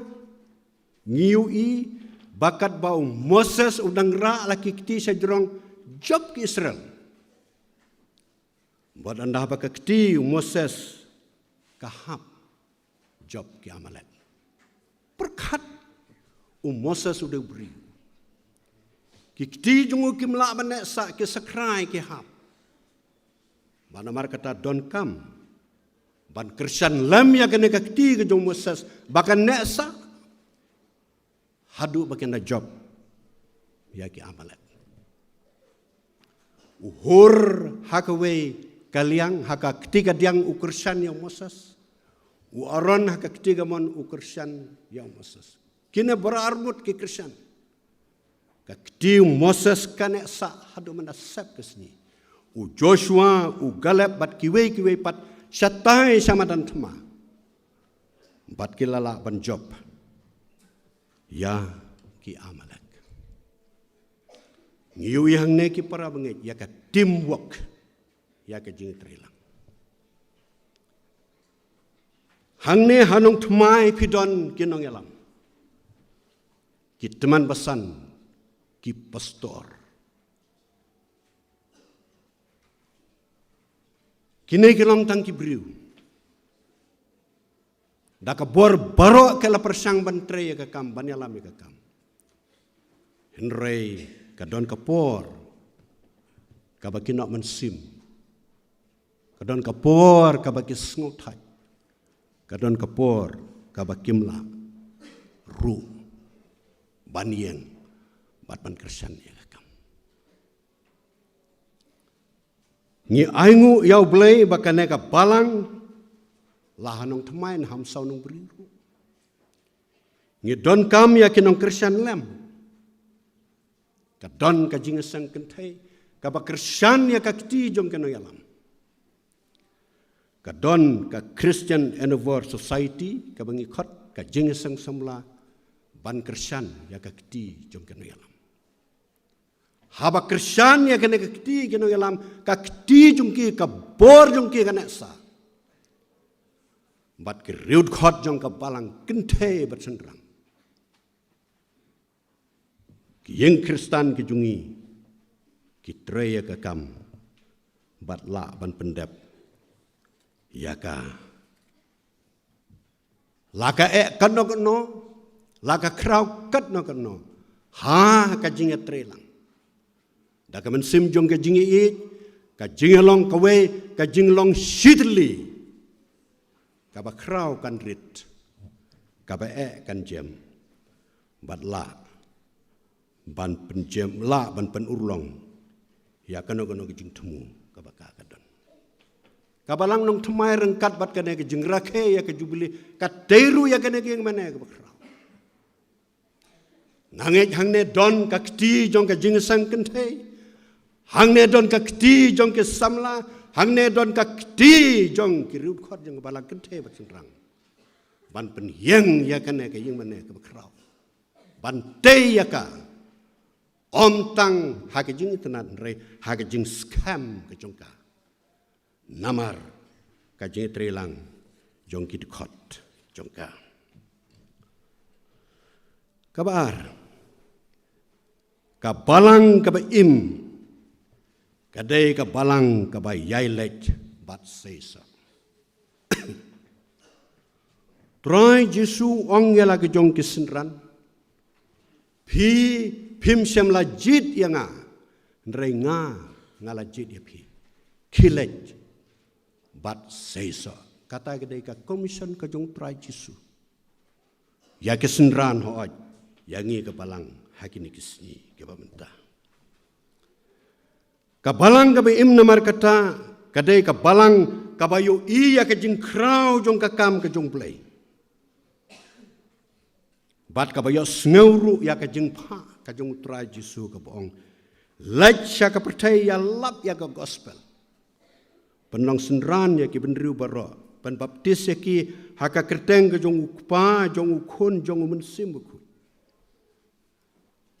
ngiui bakat bau Moses udang ra laki kiti sa jrong job ki Israel bad anda bakakti Moses kahap job ki Amalek. Perkat Moses sudah beri. Kikti jungu kimla banek sa ki sakrai ki hap. Mana mar kata don kam. Ban Krisyan lam ya kena kikti ke jung Moses bahkan nek sa hadu bakan job ya ki Amalek. Uhur hakawei kaliang haka ketiga diang ukursan yang Moses. Aaron haka ketiga mon ukursan yang Moses. Kina berarmut ke Krisyan. Kakti Moses kane sa hadu manasab kesni. Joshua Galeb bat kiwe pat syatai sama dan tema. Bat kilala ban job. Ya ki Amalek. Ngiu yang neki para bangit ya ka teamwork. Ya ke jing trilang. Hangne hanong thmai pidon kinong yalam. Ki teman besan ki pastor. Kini kilang tang ki briu. Daka bor baro kala persang bantre ya kakam ban yalam ya kakam. Henry kadon kapor kabakinok mensim. Kadon kapor kabaki sngotai. Kadon kapor kabakimla ru banieng batman Krisyan ya kakam. Ni aingu yau blei bakane ka balang lahanong temain hamsau nong beriru. Ni don kam ya kinong Krisyan lem. Kadon ka jingesang kentai kabak Krisyan ya kakti jong kinong yalam. ka don ka Christian Endeavor Society ka bangi khot ka jing sang samla ban Kristen ya ka kti jong keno yalam haba Kristen ya kene ka kti keno yalam ka kti jong ki ka bor jong ki kana sa bat ke riud khot jong ka balang kenthe bat sendrang ki yeng Kristen ki jungi ki treya ka kam bat la ban pendep yaka laka kan no laka kraw kat no ha ka jinga trelang da ka men sim jong ka jingi e ka jingalong ka we ka jinglong shidli ka ba kraw kan rit ka ba kan jem bat la ban pen jem la ban pen urlong ya kan no jing temu ka ba ka don kabalang nong thumai rengkat bat kane ke jing rakhe ya ke jubili ka teru ya kane ke yang mana ke bakrau nange hangne don ka kti jong ka jing sang kenthe hangne don ka kti jong ke samla hangne don ka kti jong ki rut khot jong balang kenthe bat sengrang ban pen yeng ya kane ke yang mana ke bakrau ban te ya ka om tang ha ke jing tenan re ha ke jing scam ke jong ka namar ka jing trelang jong kit khot jong ka kabar ka balang ka ba im ka dei ka balang ka ba yai let bat seisa Troy Jesu ong yala ke jong kisenran pi pim sem la jit yanga renga ngala jit ya pi kilet bat seisa kata kedai ka komisen ka jong trai Jesu ya kesenran hoaj yangi ka balang hakini kisni ke bamenta ka balang ka im namar kata kadai ka balang ka bayo iya ka jing krau jong ka kam ka jong play bat ka bayo sngeuru ya ka jing pa ka jong trai Jesu ka boong laj sya ka percaya lap ya ka gospel penong senran ya ki benriu baro pen baptis ya ki haka kerteng ke jong ukpa jong ukun jong mensim buku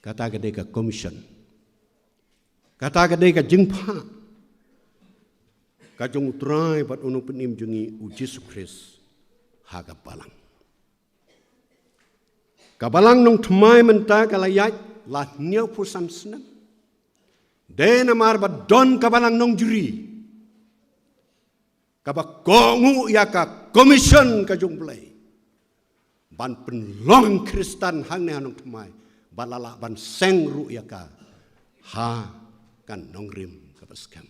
kata gede ka komisen kata gede ka jingpa ka jong utrai bat unu penim jongi u Yesus Kristus haka balang ka balang nong thmai menta kalayat lah niau pusan senam de namar bat don ka balang nong juri kaba kongu ya ka komisen ka jong play ban penlong Kristen hang ne anong thmai balala ban sengru ya ka ha kan nong rim ka paskam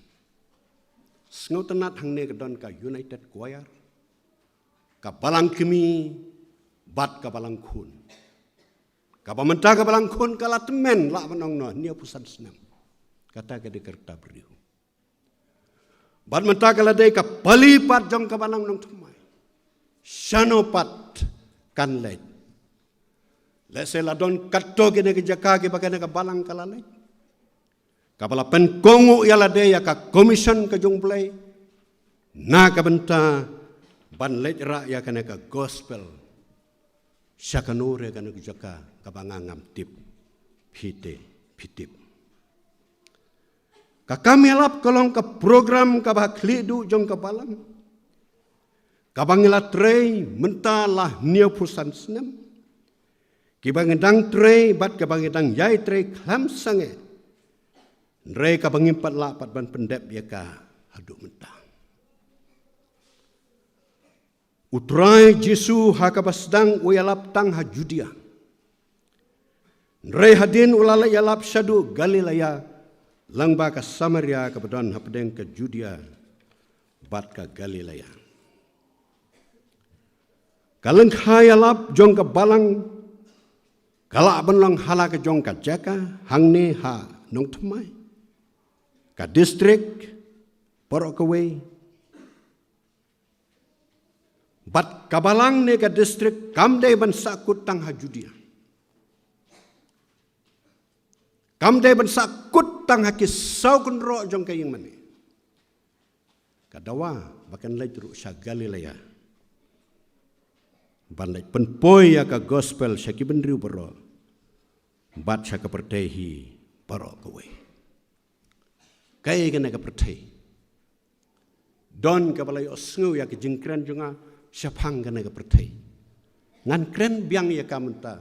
sngotenat hang ne ka don ka United Choir ka balang kemi bat ka balang khun ka pamenta ka balang khun kala temen la manong no nia pusan senam kata ka de kerta beriu bat menta kala dei ka palipat jong ka balang nong thumai shanopat kan let lese la don katto gene ke jaka ke bakane ka balang kala let ka bala pen kongu ya la dei ya ka komisen ka jong play na ka benta ban let ra ya kana ka gospel syakanure kana ke jaka ka bangangam tip pitip kami alap kolong ke program kabah klidu jong kabalang. Kabangilat trei mentalah niau pusan senam. Kibangedang trei bat kabangedang yai trei klam sange. Rei kabangimpat lapat ban pendep ya ka haduk mentang. Utrai Jesu hakabasdang uyalap tang hajudia. Rei hadin ulala yalap syadu Galilea. Langba ka Samaria ka badan hapdeng ka Judea bat ka Galilea. Kaleng khayalap jong ka balang kala banlang hala ka jong ka jaka hangne ha nong thmai ka district Porokaway bat ka balang ne ka district kamde ban sakut tang ha Judea. Kamde ban sakut tang hakis sau kun ro jong kayeng mani. Kadawa bahkan lagi teruk syak Galilea. Ban lagi penpoi ya ka gospel syaki bendriu baro. Bat syaka pertehi baro kowe. Kai kena ka pertehi. Don ka balai osngu ya ka jingkran junga syapang kena ka pertehi. Ngan kren biang ya ka menta.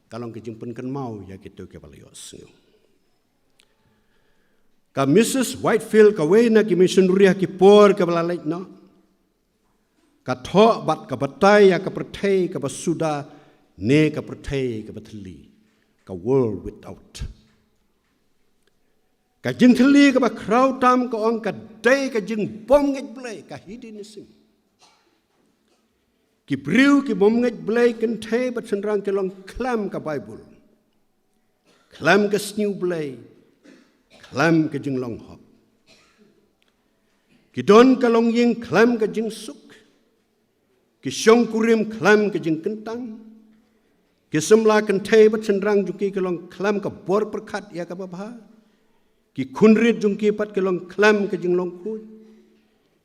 Kalau ke jingpen kan mau ya gitu ka balai osngu. Ka Mrs. Whitefield ka wena ki missionary ki por ka balalai no. Ka tho bat ka batai ya ka perthai ka basuda ne ka perthai ka bathli ka world without. Ka jing thli ka ba crowd tam ka ong ka dai ka jing bom ngej blai ka hidinism. Ki briu ki bom ngej blai kan thai bat senrang ke long klam ka Bible. Klam ka snew blai. Klam ka jing long hop. Ki don ka long ying klam ka jing suk. Ki syong kurim klam ke jing kentang. Ki semla kentai bat sendrang jungki ke long klam ke bor perkat ya ka babha. Ki kunrit jungki pat ke long klam ke jing long kui.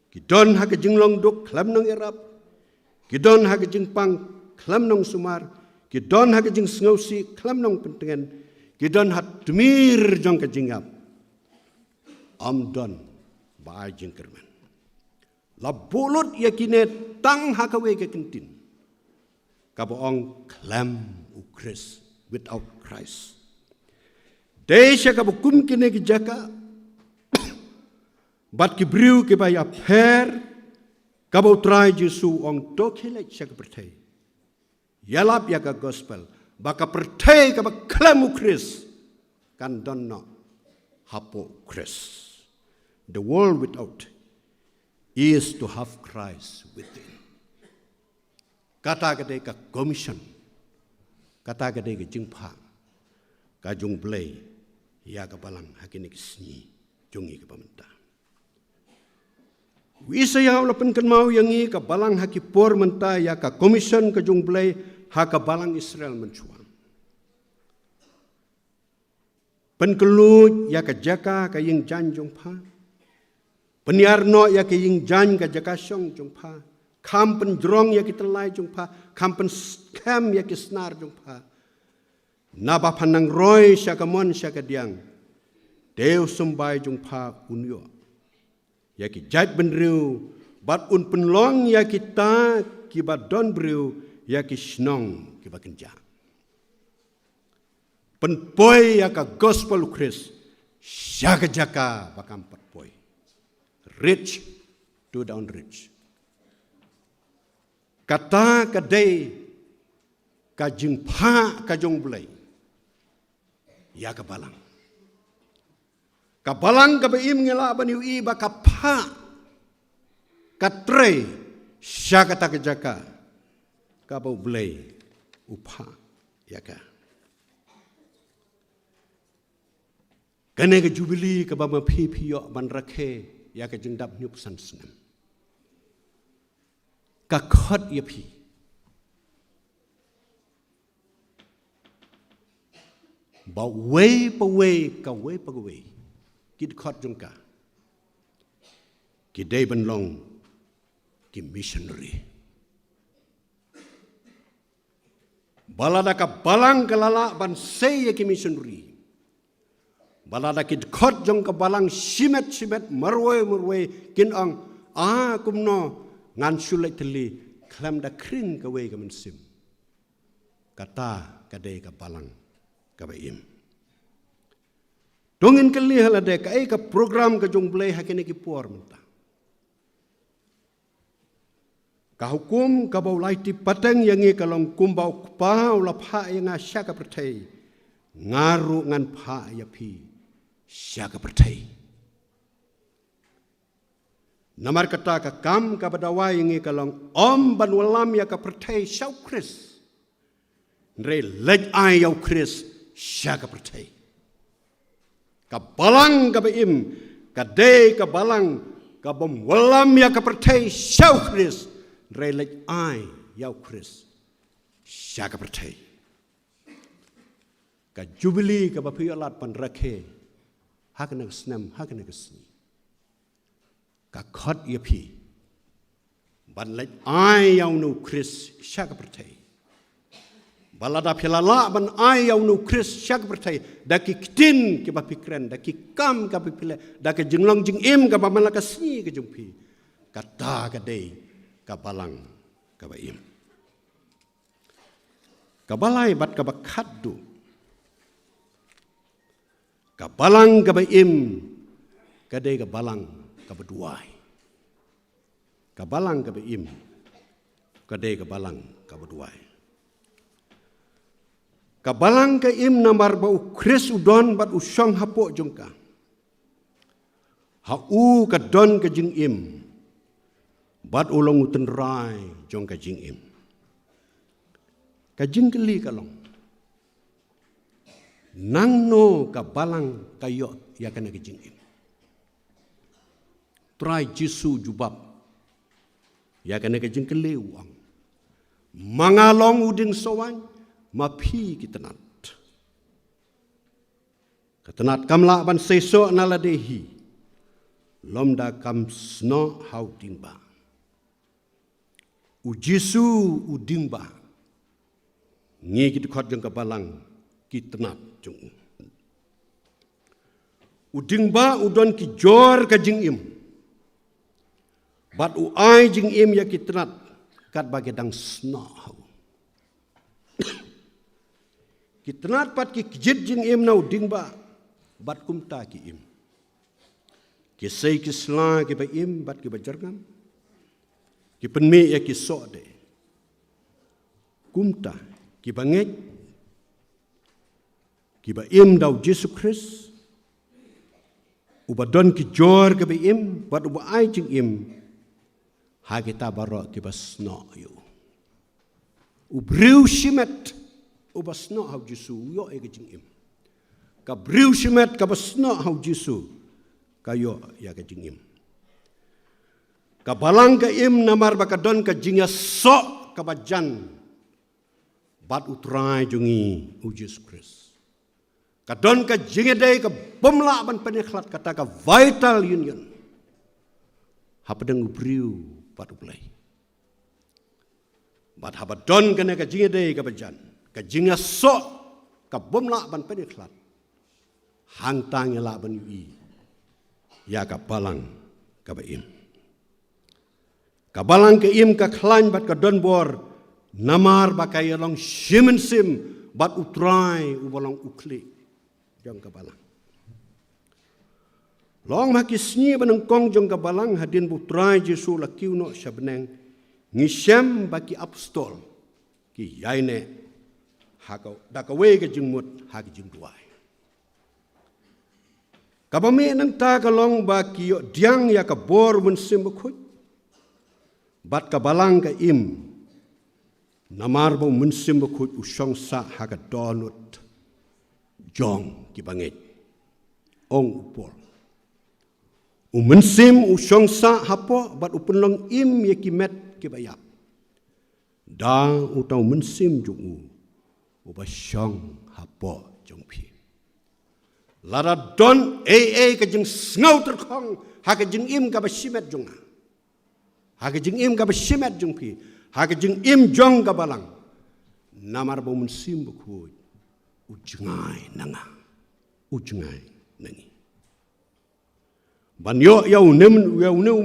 Ki don ha ke jing long duk klam nang erap. Ki don ha ke jing pang klam nang sumar. Ki don ha ke jing sngausi klam nang pentengan. Ki don ha dmir jong ke jingap. Am don ba jing kerman. La bulut ya kine tang hakawe ke kentin. Kaboong klam ukris without Christ. Desha kabokum kine ki jaka. Bat ki briu ki baya per. Kabo try Jesu ong dokile chaka pertai. Yalap ya ka gospel. Baka pertai kaba klam ukris. Kan donno hapo Chris. The world without is to have Christ within. Kata kadai ka commission. Kata kadai ka jingpa. Ka jung blay. Ya ka balang hakinik sni. Jungi ka pamenta. Wisa ya ulapan kan mau yangi ka balang hakipor menta ya ka commission ka jung blay. Ha ka balang Israel mencuang. Penkelut ya ka jaka ka ying jan jung pa. Peniarno ya ke ying jan ka jakasyong jungpa. Kam penjrong ya ke telai jungpa. Kam penskam ya ke senar jungpa. Naba panang roy syaka mon syaka diang. Deu sumbai jungpa unyo. Ya ke jat benriu. Bat un penlong ya kita kibat don briu. Ya ke snong kibat kenja. Penpoi ya ka gospel Chris. Syaka jaka bakam penpoi. Rich to down rich. Kata kadai ka jingpa ka jong blai. Ya ka balang. Ka balang ka baim ngela bani ui ba ka pa. Ka tre sya kata ka jaka. Ka bau blai upa ya ka. Kane ka jubili ka ba ma pi yo ban rakhe. Ya ka jengdap nyup san senam. Ka khot ya pi. Ba wei pa wei ka wei pa wei. Kid khot jong ka. Ki dei ban long ki missionary. Balada ka balang kalala ban sei ya ki missionary. Balada kid khot jong ka balang simet marwe kin ang kumno ngan sulai teli klam da kring ka we ka mensim kata kadai ka balang ka baim dongin kali halade ka ka program ka jong blai hakene ki por menta ka hukum ka baulai ti pateng yangi kalong kumbau pa ula pha yang asya ka pertai ngaru ngan pha ya pi syaka pertai. Namar kata ka kam ka badawai ngi kalong om ban walam ya ka pertai syau Chris. Nre lej ai yau Chris syaka pertai. Ka balang ka baim ka de ka balang ka bom walam ya ka pertai syau Chris. Nre lej ai yau Chris syaka pertai. Ka jubili ka bapiyolat pan rakhe. Hakana senam, hakana kesni. ka khot ye phi ban lek ai yau nu Chris shak pertai balada philala ban ai yau nu Chris shak pertai daki kitin ke ba pikran daki kam ka pipile daki jinglong jing im ka ba malaka si ke jumpi kata ka dei ka balang ka ba im ka balai bat ka ba khaddu ka balang ka ba im ka dei ka balang ka ba duai ka balang ka ba im ka dei ka balang ka ba duai ka balang ka im namar ba Chris udon bat usong hapo jongka ha u ka don ka jing im bat ulong uten rai jong ka jing im ka jing keli ka long nang no ka balang ka yo ya kana ka jing im try jisu jubab ya kana ka jing keli uang mangalong uding sawang mapi kitenat ketenat kamla ban seso naladehi lomda kam sno hau timba ujisu udimba ngi kit khot jeng kabalang kitenat jung udingba udon ki jor ka jing im bat u ai jing im ya kitenat kat bagedang sno hau Kitnat pat ki kijit jing im na uding ba bat kumta ki im. Ki sei ki sla ki ba im bat ki ba jarngam. Ki penmi ya ki so de. Kumta ki ba ngej. Ki ba im dau Jesus Christ. Uba don ki jor ki ba im bat uba ai jing im. Ha kita barok ki ba sno yo. Ubriu shimet ubasno hau Jisu yo e jing im ka briu shimet ka basno hau Jisu ka yo ya ka jing im ka balang ka im namar ba ka don ka jinga so ka bajan bat utrai jungi u Jesus Christ ka don ka jinga dei ka bomla ban penekhlat kata ka vital union hapadeng briu bat uplai bat habadon kana ka jinga dei ka bajan ka jinga so ka bomla ban peniklat hang tang la ban ui ya ka balang ka ba im ka balang ka im ka khlan bat ka don bor namar ba ka yalong shimen sim bat utrai u bolong ukli jong ka balang long ma kisni banang kong jong ka balang hadin bu trai Jesu la kiuno shabneng ngisem baki apostol ki yaine hakau dakawe ke jengmut hak jeng duai kabame nang ta kalong ba kiyo diang ya ka bor mun sim khut bat ka balang ka im namar bo mun sim khut usong sa hak donut jong ki banget ong upol mun sim usong sa hapo bat upunlong im ya ki met ki bayap da utau mun sim jungu uba syong hapo jongpi lara don ka jeng snau terkong ha ka jeng im ka basimet jonga ha ka jeng im ka basimet jongpi ha ka jeng im jong ka balang namar bo mun sim bu ujengai nanga ujengai nangi ban yo yau nem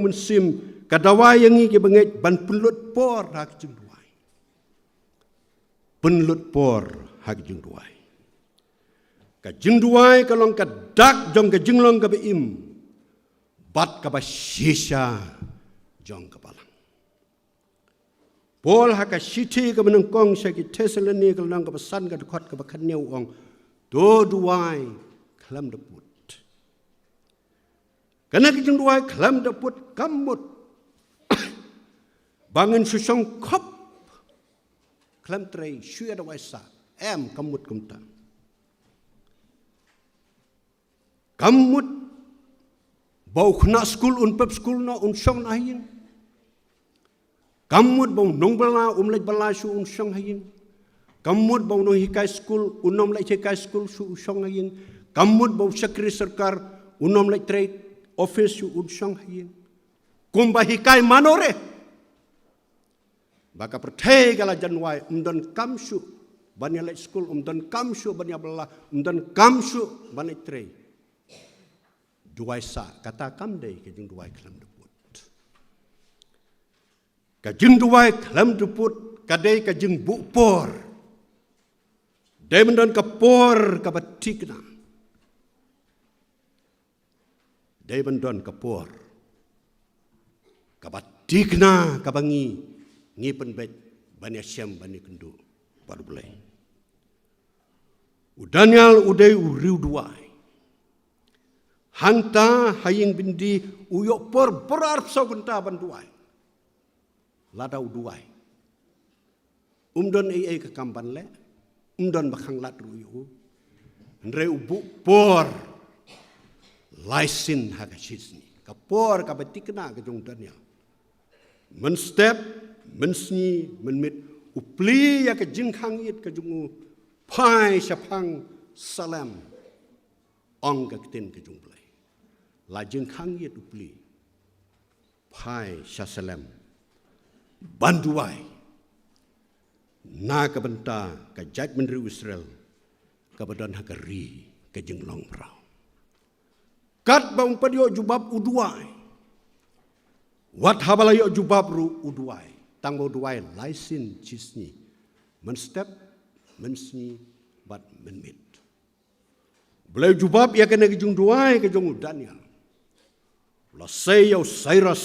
mun sim kadawai yangi ke banget ban pelut por ha ka jeng penlut por hak jeng duai ka jeng duai kalong ka dak jong ka jenglong ka beim bat ka ba shisha jong ka balang pol hak ka shiti ka menang kong sya ki teselani ka lang ka basan ka khot ka ba khaneu ong do duai klam de put kana ki jeng duai klam de put kamut bangun susong khop klam trei syua da waisa em kamut kumta kamut bau khna school un pep school na un song na hin kamut bau nong bala lej bala su un song hin kamut bau no hikai school unom lej hikai school su song hin kamut bau sakri sarkar unom lej trade office su un song hin kumbahikai manore. Baka pertei kala janwai umdon kamsu banya lek school umdon kamsu banya bela umdon kamsu banya trei. Duai sa kata kamdei ke jing duai kelam deput. Ka jing duai kelam deput kadai ka jing bukpor. Dai mendon kapor ka batikna. Dai mendon kapor ka batikna ka bangi ngi penbet bani Syam bani kendu baru boleh. Udanyal udai uriu duai. Hanta haying bindi uyok por berar so genta ban duai. Lada uduai. Umdon ai ke kamban le. Umdon bakang lat ruyu. Andre ubu por. Laisin hagasisni. Kapor kabatikna ke jong dania. Men step, men sni, men mit upli ya ke jingkhang it ke jungu pai syapang salam ong ke tin ke jung blai. La jingkhang it upli pai syasalam banduai na ke benta ke jaj menteri Israel ke badan hakari ke jenglong perau. Kat bang padio jubab uduai. Wat habalayo jubab ru uduai. Tangbo duai laisin cisni. Men step, men sni, bat men mit. Boleh jubab ia kena kejung duai kejung Daniel. La sayo Cyrus.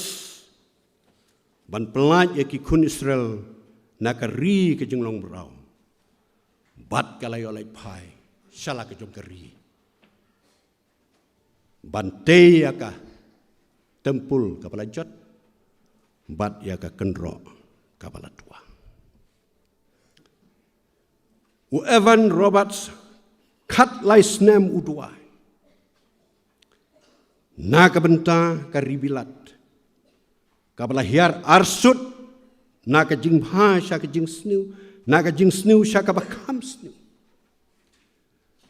Ban pelaj ia kikun Israel nakari kejung long berau. Bat kalayo lai pai. Salah kejung keri. Bantai yaka tempul kapala jot, bat yaka kendro kapala tua. Evan Roberts kat lais nem udua. Na kabenta karibilat. Kapala hiar arsut na kajing bha sya kajing sniu, na kajing sniu sya kabakam sniu.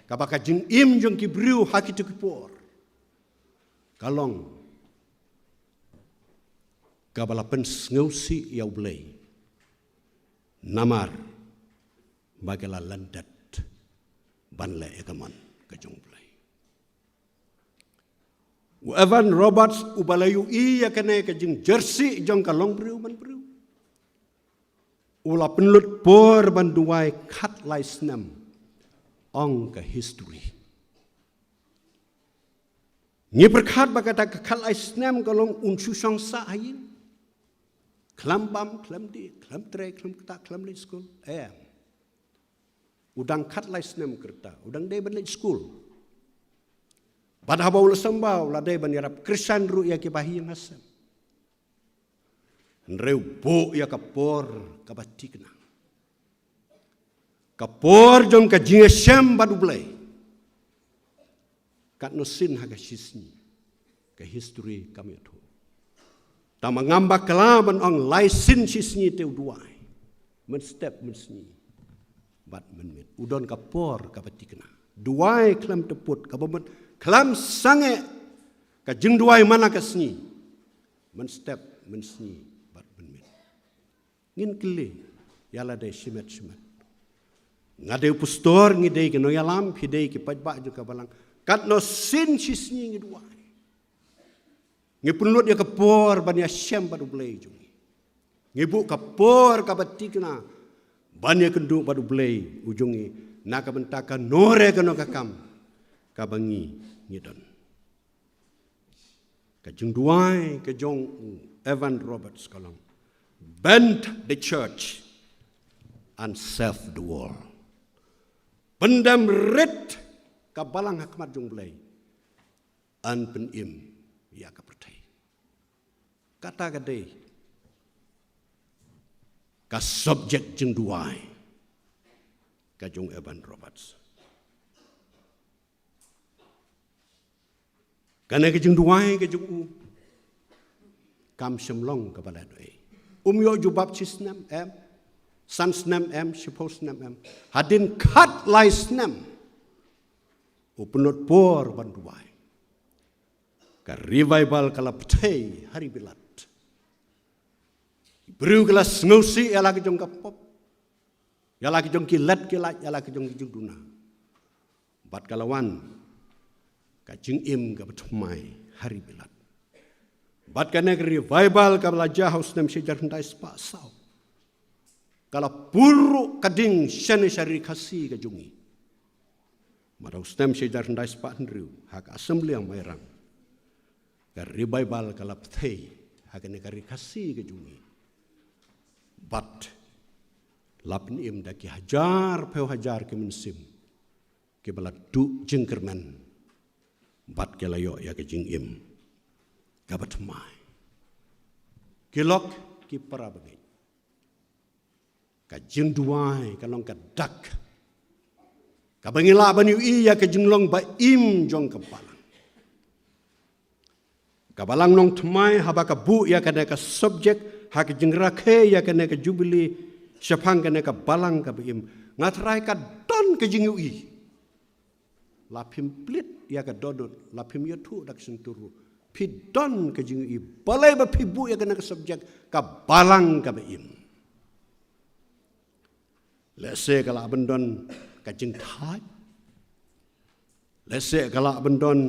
Kabakajing im jong kibriu hakitu kipor. Kalong kabalapan ngausi yau blay namar bagala landat banle ekaman kajong blay. Evan Roberts ubalayu iya kene kajing jersey jong kalong briu man briu. Ula penlut por banduai kat lais nam ong ke history. Ni berkat bagata kekal Islam kalong unsu sangsa ayin. Kelam bam, kelam di, kelam tre, kelam ketak, kelam late school. Udang kat Islam kerta, udang day ban late school. Pada habaul sambau la day ban yarap Kristian ru ya kibahi yang asam. Nreu bo ya kapor kabatikna. Kapor jom ka jingesem badu blay. Kat nosin hagasisni ke history kami tu. Ta mangamba kelaban ong laisin sisni teu duai. Men step men sni. Bat men mit. Udon kapor kabatikna. Duai kelam teput kabamet kelam sange ka jeng duai mana ka sni. Men step men sni bat men mit. Ngin kele yala dai simet-simet. Ngadeu pustor ngidei ke noyalam hidei ke pajba juga balang. Kat no sin sisni ngi duai. Ngi punut ya kapor banya Syam badu blay jungi. Ngi bu kapor kabatikna banya kendu badu blay ujungi naka bentaka nore kano kakam kabangi ngidon. Kajung duai kajong Evan Roberts kalong bend the church and serve the world. Pendam red kabalang hakmat jong blay an pen im ya kapertai kata gade ka subject jeng duai ka jong Evan Roberts kana ka jeng duai ka jong kam semlong ka bala doi yo jubab cisnam sansnam shiposnam hadin kat laisnam penut por banduai. Ka revival kalaptei hari bilat. Beriu kelas ngusi ialah kejong kapop. Ialah kejong kilat kilat ialah kejong kejong duna. Bat kalawan kajing im ka betumai hari bilat. Bat kana revival ka belajar haus nam sejar hendai spasau. Kala puru kading syane syari kasih kajungi. Mada haus nam sejar hendai spa hendriu hak assembly yang mairang. Ka revival kala pthei hak ne kari kasih kajungi. Bat lapin im daki hajar peu hajar ke mensim. Ke bala du jengkerman bat ke layo ya ke jing im kabat mai kilok ki para bagi ka jing duai ka long ka dak ka bangila bani i ya ke jing long ba im jong ka balang ka balang nong tmai haba ka bu ya ka ka subject ha ke jing rakhe ya ka ka jubili syapang ka ka balang ka im ngatrai ka don ke jing i lapim plit ya ka dodot lapim yatu dak senturu pidon ka jing i balai ba pibu ya kana ka subjek ka balang ka im lese kala bendon ka jing thai lese kala bendon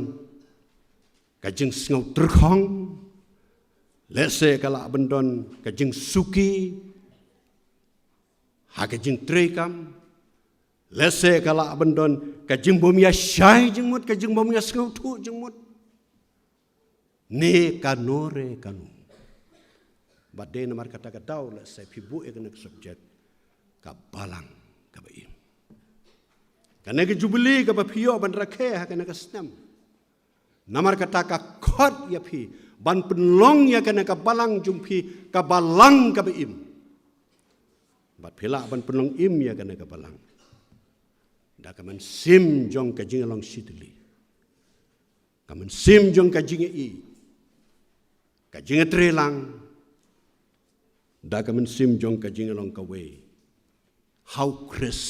ka jing ngau terkhong lese kala bendon ka jing suki ha ka jing trekam lese kala abendon ka jing bom ya syai jengmut ka jing bom ya sengau tu jengmut ne kanore kanu badai namar kata katau lese pibu eknek subjek ka balang ka baim kana ke jubili ka bapio ban rakhe ha kana ka snam namar kata ka khot ya pi ban penlong ya kana ka balang jumpi ka balang ka baim bat phila ban penlong im ya kana ka balang da kaman sim jong ka jing long sidli kaman sim jong ka jing i ka jing trelang da kaman sim jong ka jing long ka we how chris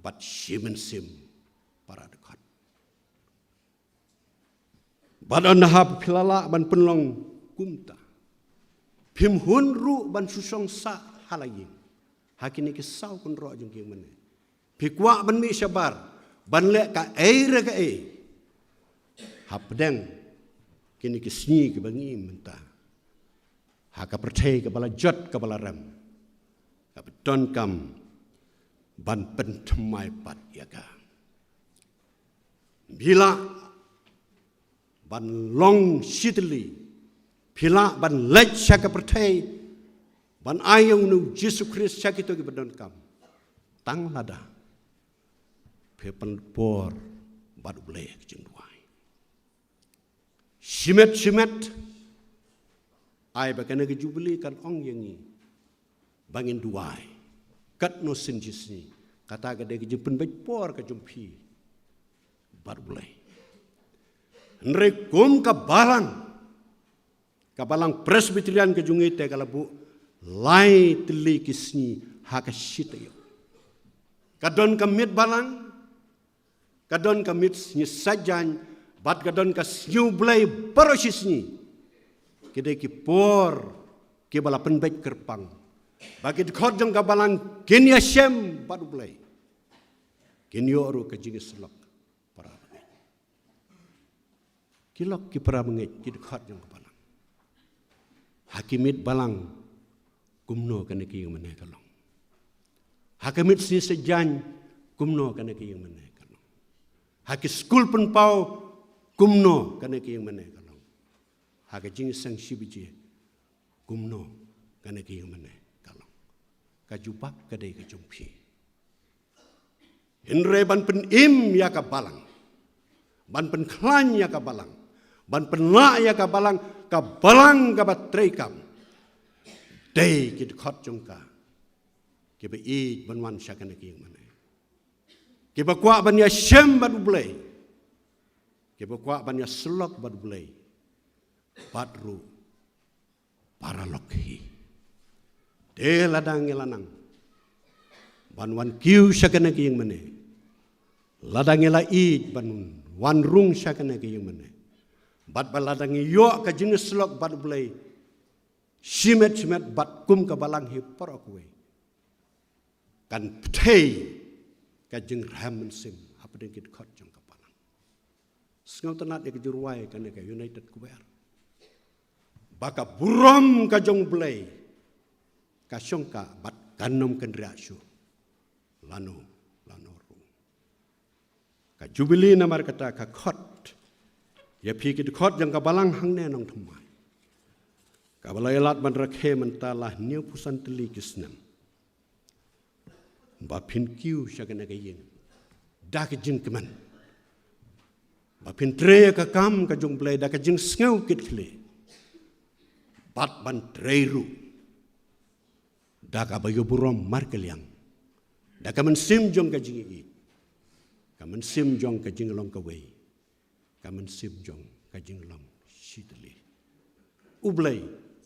but sim para dekat badan hab pilala ban penlong kumta pim hun ru ban susong sa halayin hakini kisau kun ro jong king mene pikwa ban mi sabar ban le ka air ka e hapdeng kini kisni ke bangi menta ha ka perthai ka bala jot ka bala ram ka beton kam ban pen thmai pat ya ka bila ban long sidli phila ban lech ka perthai ban ayung nu Jesus Christ sakito ke beton kam tang lada pepen por badu blek jeng duai simet ai bakana ke jubili kan ong yengi bangin duai kat no sinjisni kata ke de ke jempen bej por ke jumpi badu blek nrekum ka balang presbyterian ke jungi te kalabu lai teli kisni haka shitayo kadon kamit balang kadon kamit ni sajan bat kadon ka sniu blai barosisni kede ki por ke bala penbet kerpang bagi khot jong ka balang kenya shem badu blai kenyo ru ka jing selok para kilok ki para menget ki khot jong ka balang hakimit balang kumno kana ki yang mane kalong hakimit si sejan kumno kana ki yang mane haki skul pun pau kumno kana ki yang mane kalong haki jing sang sibiji kumno kana ki yang mane kalong ka jubab ka dei ka jumpi inre ban pen im ya ka balang ban pen klan ya ka balang ban pen la ya ka balang ka batrekam dei ki khot jongka ki be i ban wan syakana ki yang mane Kiba kuat banya syem badu belai. Kiba kuat banya selok badu belai. Badru para lokhi. De ladang lanang. Banwan kiu syakana ki yang mane. Ladang la id banun wan rung syakana ki yang mane. Bad baladang yo ka jenis selok badu belai. Shimet bat kum ka balang hi parok we. Kan ptei ka jing ram sim apa ding kit khot jong ka balang. Sngau tanat ke jurwai kan ka United Kuwer. Baka buram ka jong blai ka syongka bat kanom kendra syu. Lano ru. Ka jubili namar kata ka khot. Ya pi kit khot jong ka balang hang ne nong thumai. Kabalai lat man rakhe man talah niu pusan teli kisnam. Ba pin kiu syagana gayin. Da ke jing keman. Ba pin tre ka kam ka jung play da ke jing ngau kit kle. Bat ban treru. Da ka bayu burom mar keliang. Da ka man sim jong ka jing i. Ka man sim jong ka jing long ka wei. Ka man sim jong ka jing long shitli. Ublay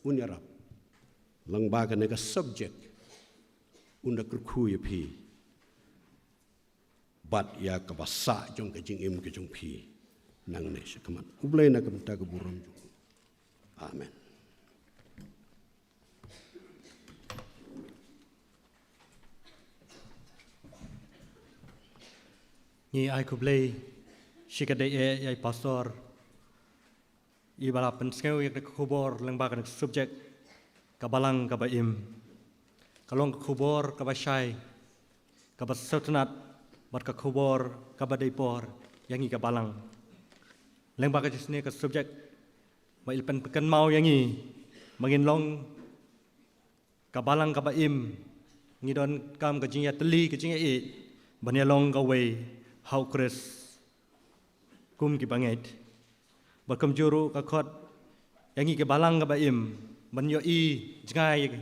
unyarap lang baga nega subject unda kurku ya pi bat ya kabasa jong ka jing im ka jong pi nang ne shakaman ublay na kamta ka buram jong amen. Ni ai kublay shikade ai pastor ibala penskeu yak kubor leng bakan subjek kabalang kabaim kalong kubor kabashai kabasautanat bat ka kubor kabadaipor yangi kabalang leng bakan jisne ka subjek ba ilpen pekan mau yangi mangin long kabalang kabaim ngidon kam ka jingya teli ka jingya e banya long ka wei how kris kum ki banget Bakam juru kakot yangi ke balang ka baim banyo i jngai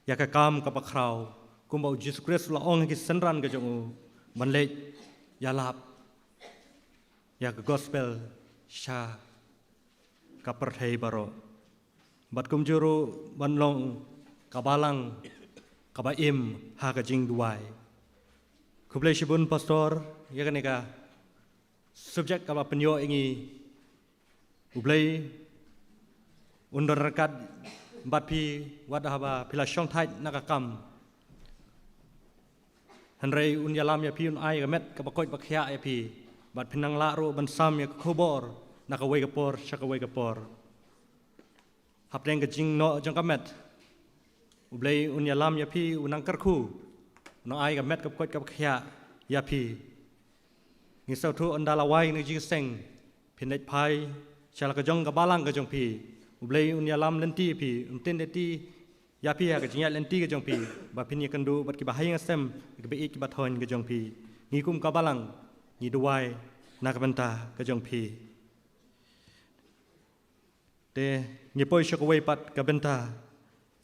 ya ka kam ka pakrau kumbau Jesus Christ la ong ki senran ka jong banle ya lap ya ka gospel sha ka perthei baro bat kum juru banlong ka balang ka baim ha ka jing duai kuble shibun pastor ya ka nika subjek ka penyo ingi Ublay undar rekat bat pi wadahaba pila syong thai nakakam Henry unyalam ya pi un ai gamet kapakoi bakya ya pi bat pinang laro ban sam ya khobor nakawai kapor syakawai kapor hapdeng kejing no jong kamet Ublay unyalam ya pi unang karku no ai gamet kapakoi kapakya ya pi ngisau tu andalawai ni jing pinai pai Syala kejong kabalang kejong pi, ublay unyalam lenti pi, untin lenti ya pi ya kejingat lenti kejong pi, bapin ya kendu bat kibahai ngasem, kibai kibat hoin kejong pi, ngikum kabalang, ngiduai nak benta kejong pi. Te ngipoi syakawai pat kabenta,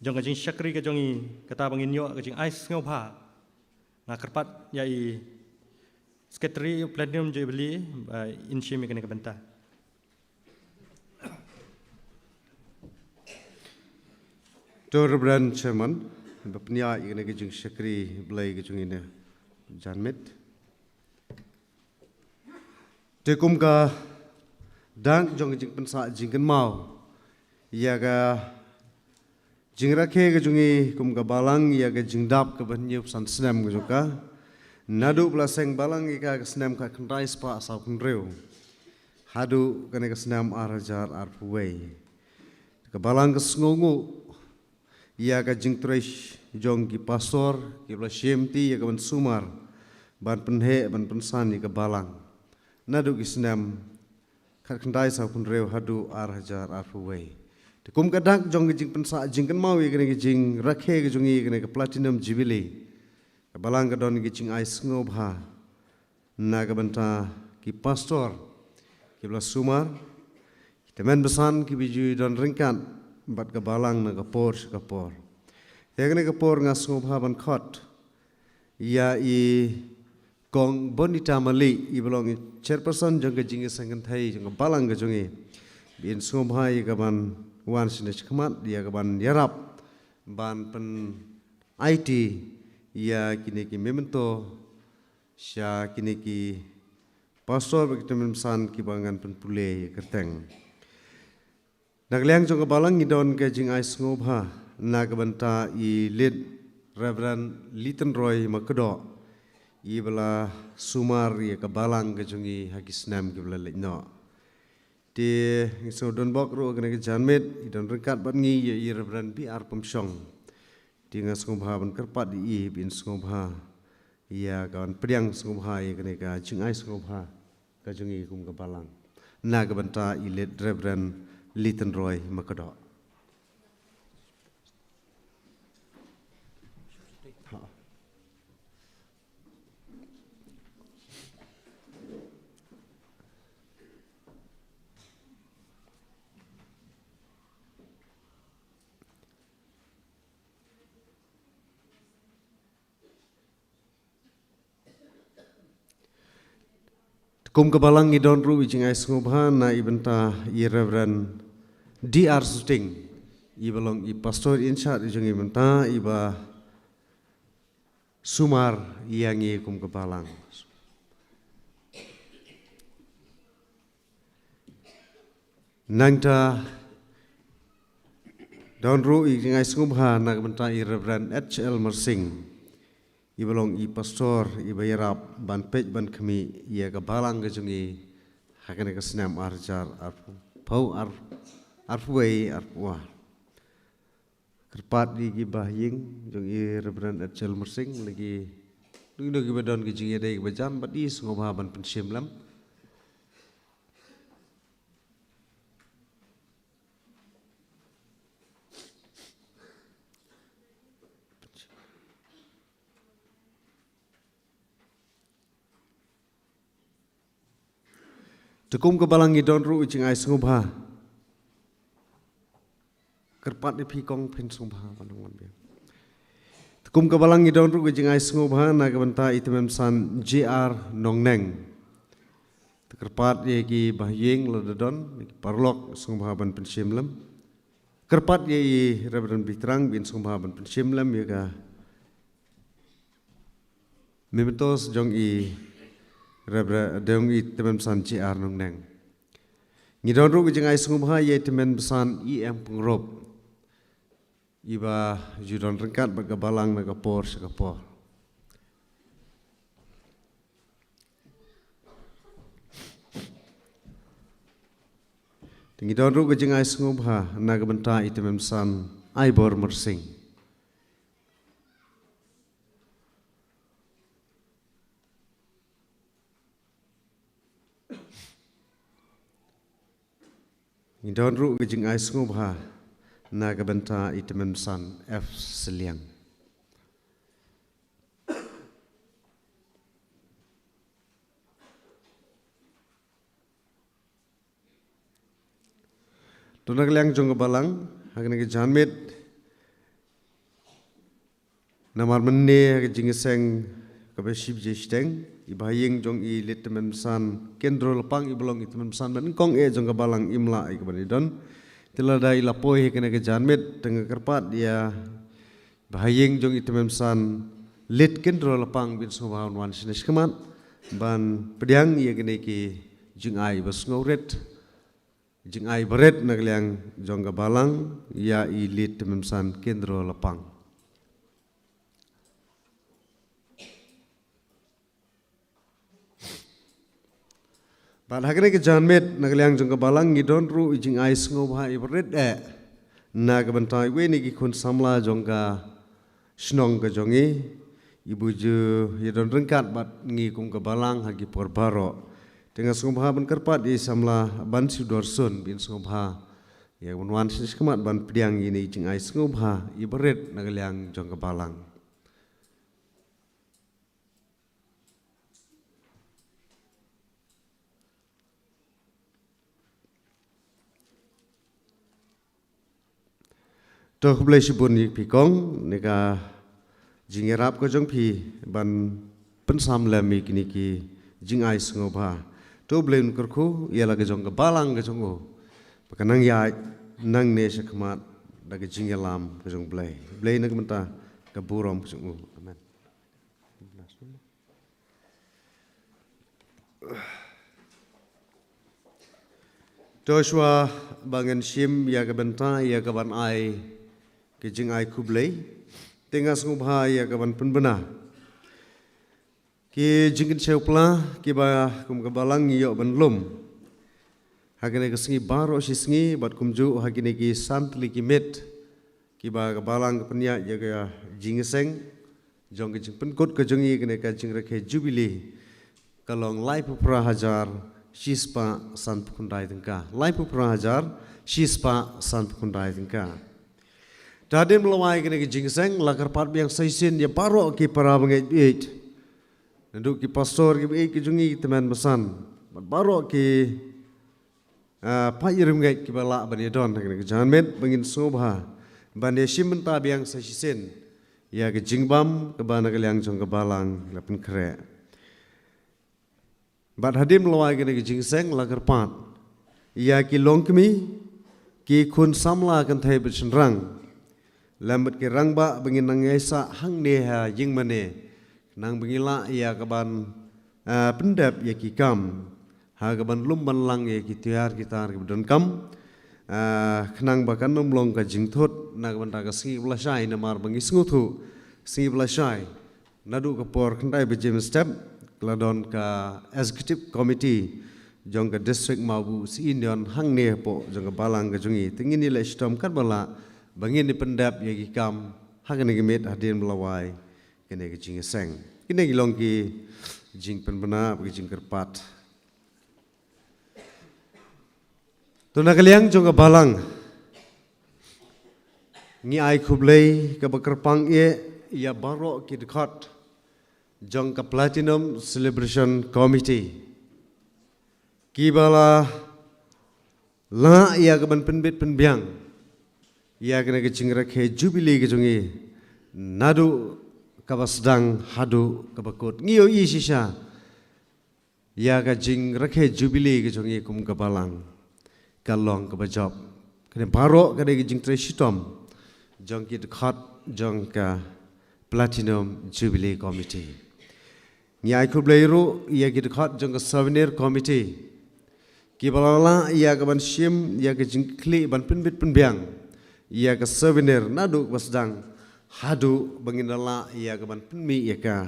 jong kejing syakri kejongi kata bangin yo kejing ais ngopha, ngakerpat yai sekretari platinum je beli insyim kene kabenta. Reverend Chairman, bapnia igna gijing syakri blai gijing ina janmet. Tekum ka dang jong gijing pensa jingkan mau. Ia ka jing rakhe gijungi kum ka balang ia ka jing dap ka banyu san snam gijung ka. Nadu blaseng balang ika ka snam ka kendai spa asau kendreu. Hadu kane ka snam arajar arpuwei. Ka balang ka sngongu ia ka jing tresh jong ki pasor ki bla shemti ia ka ban sumar ban penhe ban pensan ka balang nadu ki snam khat khandai sa pun reu hadu ar hajar arfuwei kum ka dak jong ki jing pensa jing kan mau ki jing rakhe ki jongi ki platinum jubilee ka balang ka don ki jing ais ngobha na ka banta ki pastor ki bla sumar temen besan ki biju don ringkan bat ka balang na kapor kapor. Yang kapor ngas ngobhaban khot. Ya i kong bonita mali i belong chairperson jong ka jingi sangan thai jong balang ka jongi. Bin ngobhai ka ban wan sinech khamat dia ka ban yarap ban pen IT ya kini ki memento sya kini ki pastor bagi temen san ki bangan pen pule kerteng. Nagliang jong kabalang ngidon ke jing ai sngobha nagbanta I lid Reverend Liton Roy Makedo I bala sumar I kabalang ke jongi hakisnam ke bala lekno. Di so don bok ro kena ke janmet I don rengkat bat ngi I Reverend PR Pemsyong. Di ngas sngobha ban kerpat I bin sngobha ia kawan pediang sngobha I kena ke jing ai sngobha ke jongi kum kabalang. Nagbanta I lid Reverend Liton Roy Makedo. Kum kabalang idon ru ijing ai sngobha na ibenta I Reverend DR Suting I balong I pastor in charge ijing ibenta iba sumar yang I kum kabalang. Nangta don ru ijing ai sngobha na ibenta I Reverend HL Mersing Ibalong I pastor I bayarap ban pej ban kami ia kabalang ke jongi hakane ke senam arjar pau arfuai arfuah kerpat di bahying jongi Reverend Echel Mersing lagi lagi badon ke jongi dai bajan bat I sngobha ban pensim lam. Tukum kabalang idon ru ijing ai sngobha kerpat di pikong pen sngobha pandangan be. Tukum kabalang idon ru ijing ai sngobha na kabanta itemem san JR Nongneng. Kerpat ye bahyeng ladadon parlok sngobha ban pensim lam. Kerpat ye Reverend Bitrang bin sngobha ban pensim lam ye ka mementos jong I Reverend dong I temen pesan JR Nongneng. Ngidon ru ijing ai sngobha ye temen pesan IM pengrop. Iba judon rengkat bagabalang na kapor sakapor. Ngidon ru ijing ai sngobha na kabenta I temen pesan Aibor Mersing. Ngidon ru ijing ai sngobha na kabenta I temen pesan F Seliang. Donak liang jong kabalang hakane ke janmet namar menne ke jing seng ke ship jesteng ibayeng jong I lit temen pesan kendro lepang I belong I temen pesan ban kong jong kabalang imla I kebanidon tiladai lapoi kena ke janmet tengah kerpat dia bahayeng jong I temen pesan lit kendro lepang bin sngobha wan sinis kemat ban pediang ia kena ke jing ai bas ngoret jing ai beret nagliang jong kabalang ia I lit temen pesan kendro lepang. Ban hakane ke janmet nagliang jong kabalang ngidon ru ijing ai sngobha I beret na kabentai we ni ki kun samla jong ka snong ka jongi ibu ju yedon rengkat bat ngi kum kabalang hagi porbaro tengah sngobha ban kerpat I samla ban sudorsun bin sngobha ya wan sis kemat ban pediang ini ijing ai sngobha I beret nagliang jong kabalang. Toh boleh sibun I pikong neka jingerap ko jong pi ban pensam lami kini ki jing ai sngobha to boleh nukerku ia lagi jong kabalang ke jongo pakanang ya nang ne sekmat lagi jingelam ke jong boleh nak menta ke burom ke jongo amen. Joshua bangan shim ya ke benta ya ke ban ai ke jing ai kublai tengah sungubha ya ke ban penbena ki jingin seupla ki ba kum ke balang yo ban lum hakene ke sengi baro si sengi bat kumju hakene ki santli ki met ki ba ke balang ke penya ya ke jingeseng jong ke jing penkut ke jongi kene ka jing rekhe jubili kalong lai pupra hajar shispa san pukundai tengka lai pupra hajar shispa san pukundai tengka tadin melawai kene ke jingeseng lakar pat biang saisin ya baro ki para bangait Nanduk ki pastor ki jungi teman besan. Baru ki payirim ngai ki bala bani don ki janmet bangin sobha. Bani shimen ta biang sasisen. Ya ki jingbam ke bana ke liang jong ke balang lapin kre. Bat hadim lawai ki jingseng lagar pat. Ya ki longkmi ki kun samla kan thai bersenrang. Lambat ki rangba bangin nangesa hang neha jingmane. Nang bengila ia kaban pendap ia kikam ha kaban lumban lang ia kitiar kitar kemudian kam kenang bahkan nomlong ka jingthot na kaban ta singi belasai namar bengi snguthu singi belasai nadu kapor kendai bejem step kladon ka executive committee jong ka district mabu si indian hang ne po jong ka balang ka jungi tingin ni le stom kan bala bengi ni pendap ia kikam hakane gemet hadin belawai kene ke jing seng kene gilong ki jing penbena ki jing kerpat tuna kaliang jong balang ngi ai khublei ka bakerpang ya baro ki dekat jong ka platinum celebration committee ki bala la ya ka ban penbit penbiang ya kene ke jing rakhe jubilee ke jongi nadu kabasdang hadu kabakut ngiyo isisha ya ka jing rakhe jubilee ke jongi kum kabalang kalong kabajob kene baro kene ke jing treshitom jong ki khat jong ka platinum jubilee committee nyai kubleiru ya ki khat jong ka souvenir committee ki balala ya ka ban shim ya ka jing kli ban penbit penbiang ya ka souvenir nadu kabasdang hadu bangindala ia kaban penmi ia ka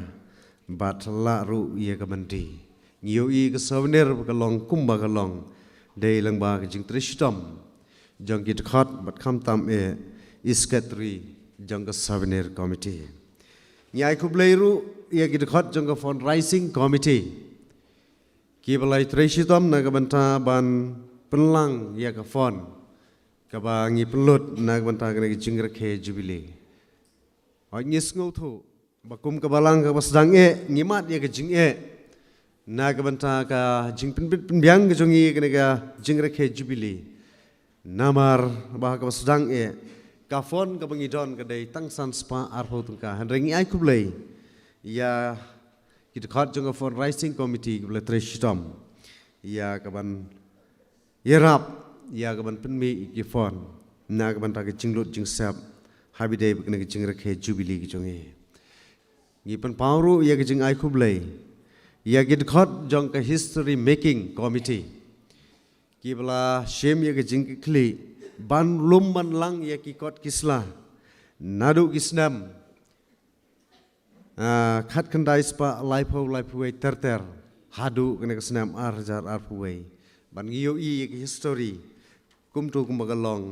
batla ru ia kaban di ngiu i ke souvenir kalong kumba kalong dei langba ke jing tristom jong ki khat bat kham tam iskatri jong ka souvenir committee nyai kubleiru ia ki khat jong ka fundraising committee ki balai tristom na kaban ta ban penlang ia ka fon ka ba ngi pelut na kaban ta ke jing rakhe jubilee Nyis ngautu bakum kabalang ka basdang ngimat ya ke jing na ka banta ka jing penbiang ke jongi ke ka jing rakhe jubilee namar bah ka basdang ka fon ka bangidon ka dei tangsan spa arho tungka handrengi ai kublei ya kita khat jong fon rising committee kublei treshitom ya ka ban yerap ya ka ban penmi ki fon na ka banta ka jinglut jing sap habidai kena kecing rakhe jubilee kicongi ngipan pauru ya kecing ai kublai ya git khot jong ka history making committee kibla shem ya kecing kli ban lum ban lang ya ki kot kisla nadu kisnam khat kandai spa laipo laipuwe terter hadu kena kesnam arjar arpuwe ban ngiyo i ya history kumtu kumbagalong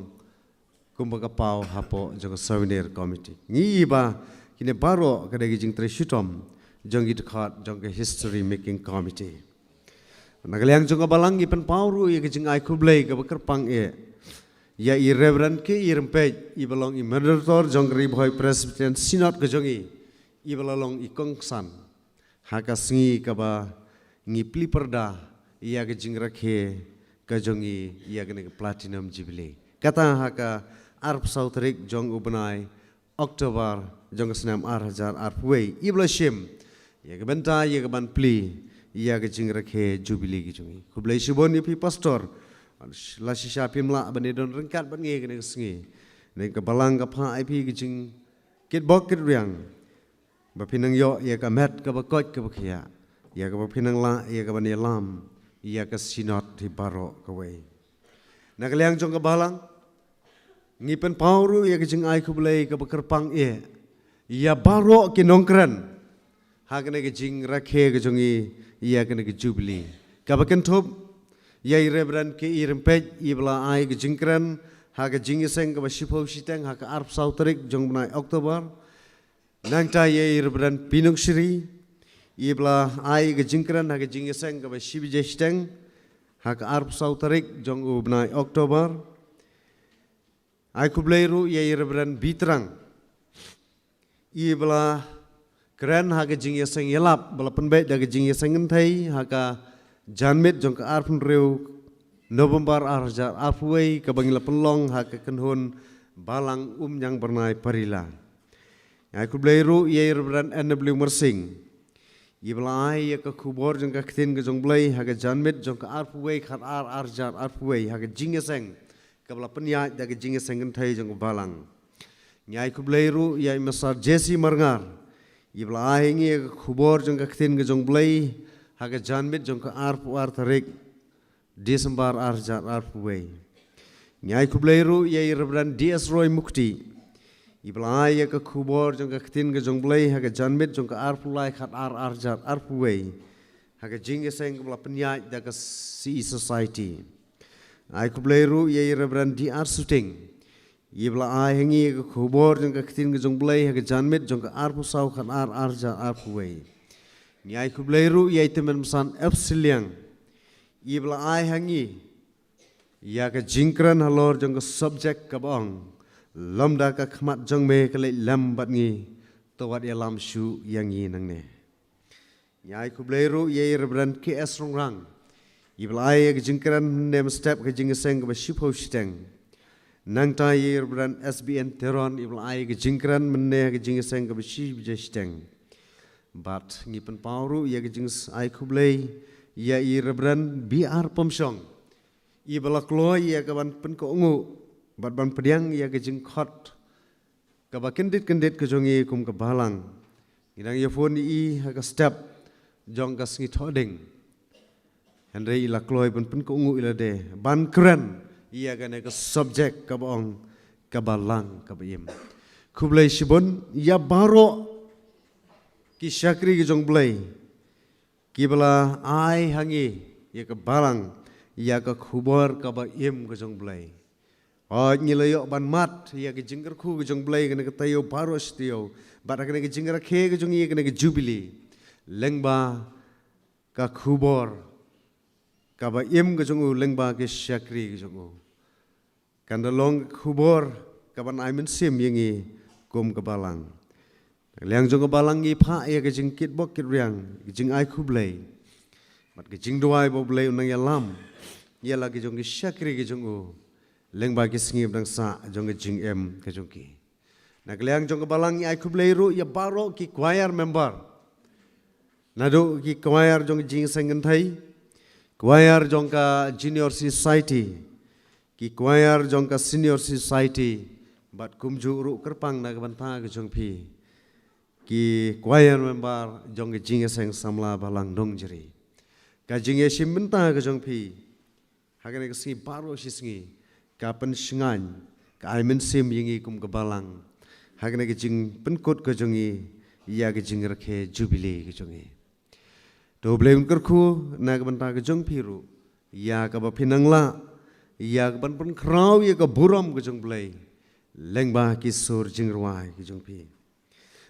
kumbaga pau hapo jong souvenir committee ngi ba kine baro kada jing treshitom jong it khat jong history making committee nagaliang jong balang ipan pauru ye jing ai kublei ka bakerpang ya irreverent ke irempe i balong i moderator jong ri boy president synod ke jongi i balong i kongsan hakasngi ka ba ngi pliperda ya ke jing rakhe ka jongi ya ke platinum jubilee kata haka arp sautrik jong ubenai Oktober jong senam arhajar arpway iblashim ya ke benta ya ke ban pli ya ke jing rakhe jubilee ki jungi kublai shibon ipi pastor la shisha pimla bane don rengkat ban nge ke sngi ne ke balang ka pha ipi ki jing kit bok kit riang ba pinang yo ya ke met ke bakot ke bakhia ya ke pinang la ya ke ban lam ya ke sinot hi baro ke wei Nagaliang jong kabalang, ngipen pauru ya kejeng ai kublai ke bekerpang ya baro kinongkran, hakene kejeng rakhe kejongi ya kene kejubli. Kabaken top, ya irebran ke irempej ibla ai kejengkran, hak kejeng iseng ke basipau siteng hak arp sauterik jong benai Oktober, nangta ya irebran pinung siri, ibla ai kejengkran hak kejeng iseng ke basibi jesteng, hak arp sauterik jong benai Oktober. Ai kubleiru ia irebran bitrang. Ibla keren hak kejeng iseng yelap bala penbet dak kejeng iseng ngentai hak janmit jong ke arp reu November arjar arpway ke bangila penlong hak kenhun balang yang bernai parila. Ai kubleiru ia irebran NW Mersing. Ibla ai ke kubor jong ke ktin ke jong blai hak janmit jong ke arpway khat arjar arpway hak kejeng iseng kabla penya da kejeng iseng ngentai jong balang. Nyai kubleiru ia Mr. Jesse Marngar. Ibla ai ngi kubor jong ke ktin ke jong blai hak janmit jong ke arpwar tarik Desember arjar arpway. Nyai kubleiru ia irebran DS Roy Mukti. Ibla ai ke kubor jong ke ktin ke jong blai hak janmit jong ke arpulai khat arjar arpway hak kejeng iseng kabla penya da ke CE Society. Ai kubleiru ia irebran DR Shooting. Ibla ai hengi ke kubor jong ke ktin ke jong blai hak janmit jong ke arpusau khat arjar arpway. Nyai kubleiru ia temen mesan Epsiliang. Ibla ai hangi ia ke jingkran halor jong ke subjek ke bang lamda ke khmat jong me ke lambat ngi tawat ia lam shu yang ngi nang ne. Nyai kubleiru ia irebran KS Rongrang. Ibla ai ke jingkran nem step ke jingeseng ke basipau siteng. Nang ta irebran SBN Teron ibla ai ke jingkran menne ke jingeseng ke basi siteng. But ngipen pauru ia ke jings ai kublei ia irebran BR Pomsong. Ibla kloi ia ke ban pen ko ungu. Bat ban pediang ia ke jingkot. Ke ba kendit ke jongi kum ke balang. Inang ia phone i ha ke step jong ke sngi thoding. Henry ila kloi ban pen ko ungu ila de. Ban keren ia ke ne ke subjek ke baong ke balang ke baim. Kublai sibon ia baro ki syakri ke jong blai. Kibla ai hangi ia ke balang ia ke kubor ke baim ke jong blai. Oh nyilayok ban mat ia ke jingker ku ke jong blai ke ne ke tayo baro setio. Bat ke ne ke jingker ke jong ia ke ne ke jubili. Lengba ke kubor ke baim ke jong lengba ke syakri ke jong. Kandalong kubor ke ban aimen sim yengi kum ke balang. Liang jong ke balang i pha ia ke jingkit bok kit riang ke jing ai kublai. Mat ke jing duai bo blai unang ya lam. Ia lagi jong ke syakri ke jong lengba ke sngib dang sa jong ke jing em ke jong ki. Nak liang jong ke balang i ai kublai ru ia baro ki choir member. Nado ki choir jong ke jing sengen thai. Choir jong ka junior society. Ki choir jong ka senior society. Bat kumju ru kerpang na ke ban pa ke jong pi. Ki choir member jong ke jing seng samla balang dong jeri. Ka jing e simbenta ke jong pi. Hakane ke singi baro si singi. Kapan sengan ka aimen sim yengi kum ke balang. Hakane ke jing penkut ke jongi ia ke jing rakhe jubili ke jongi. Do blem kerku na ke benta ke jong piru. Ia ke ba pinangla. Ia ke ban pen krau ia ke buram ke jong blai. Lengba ki sur jing ruai ke jong pi.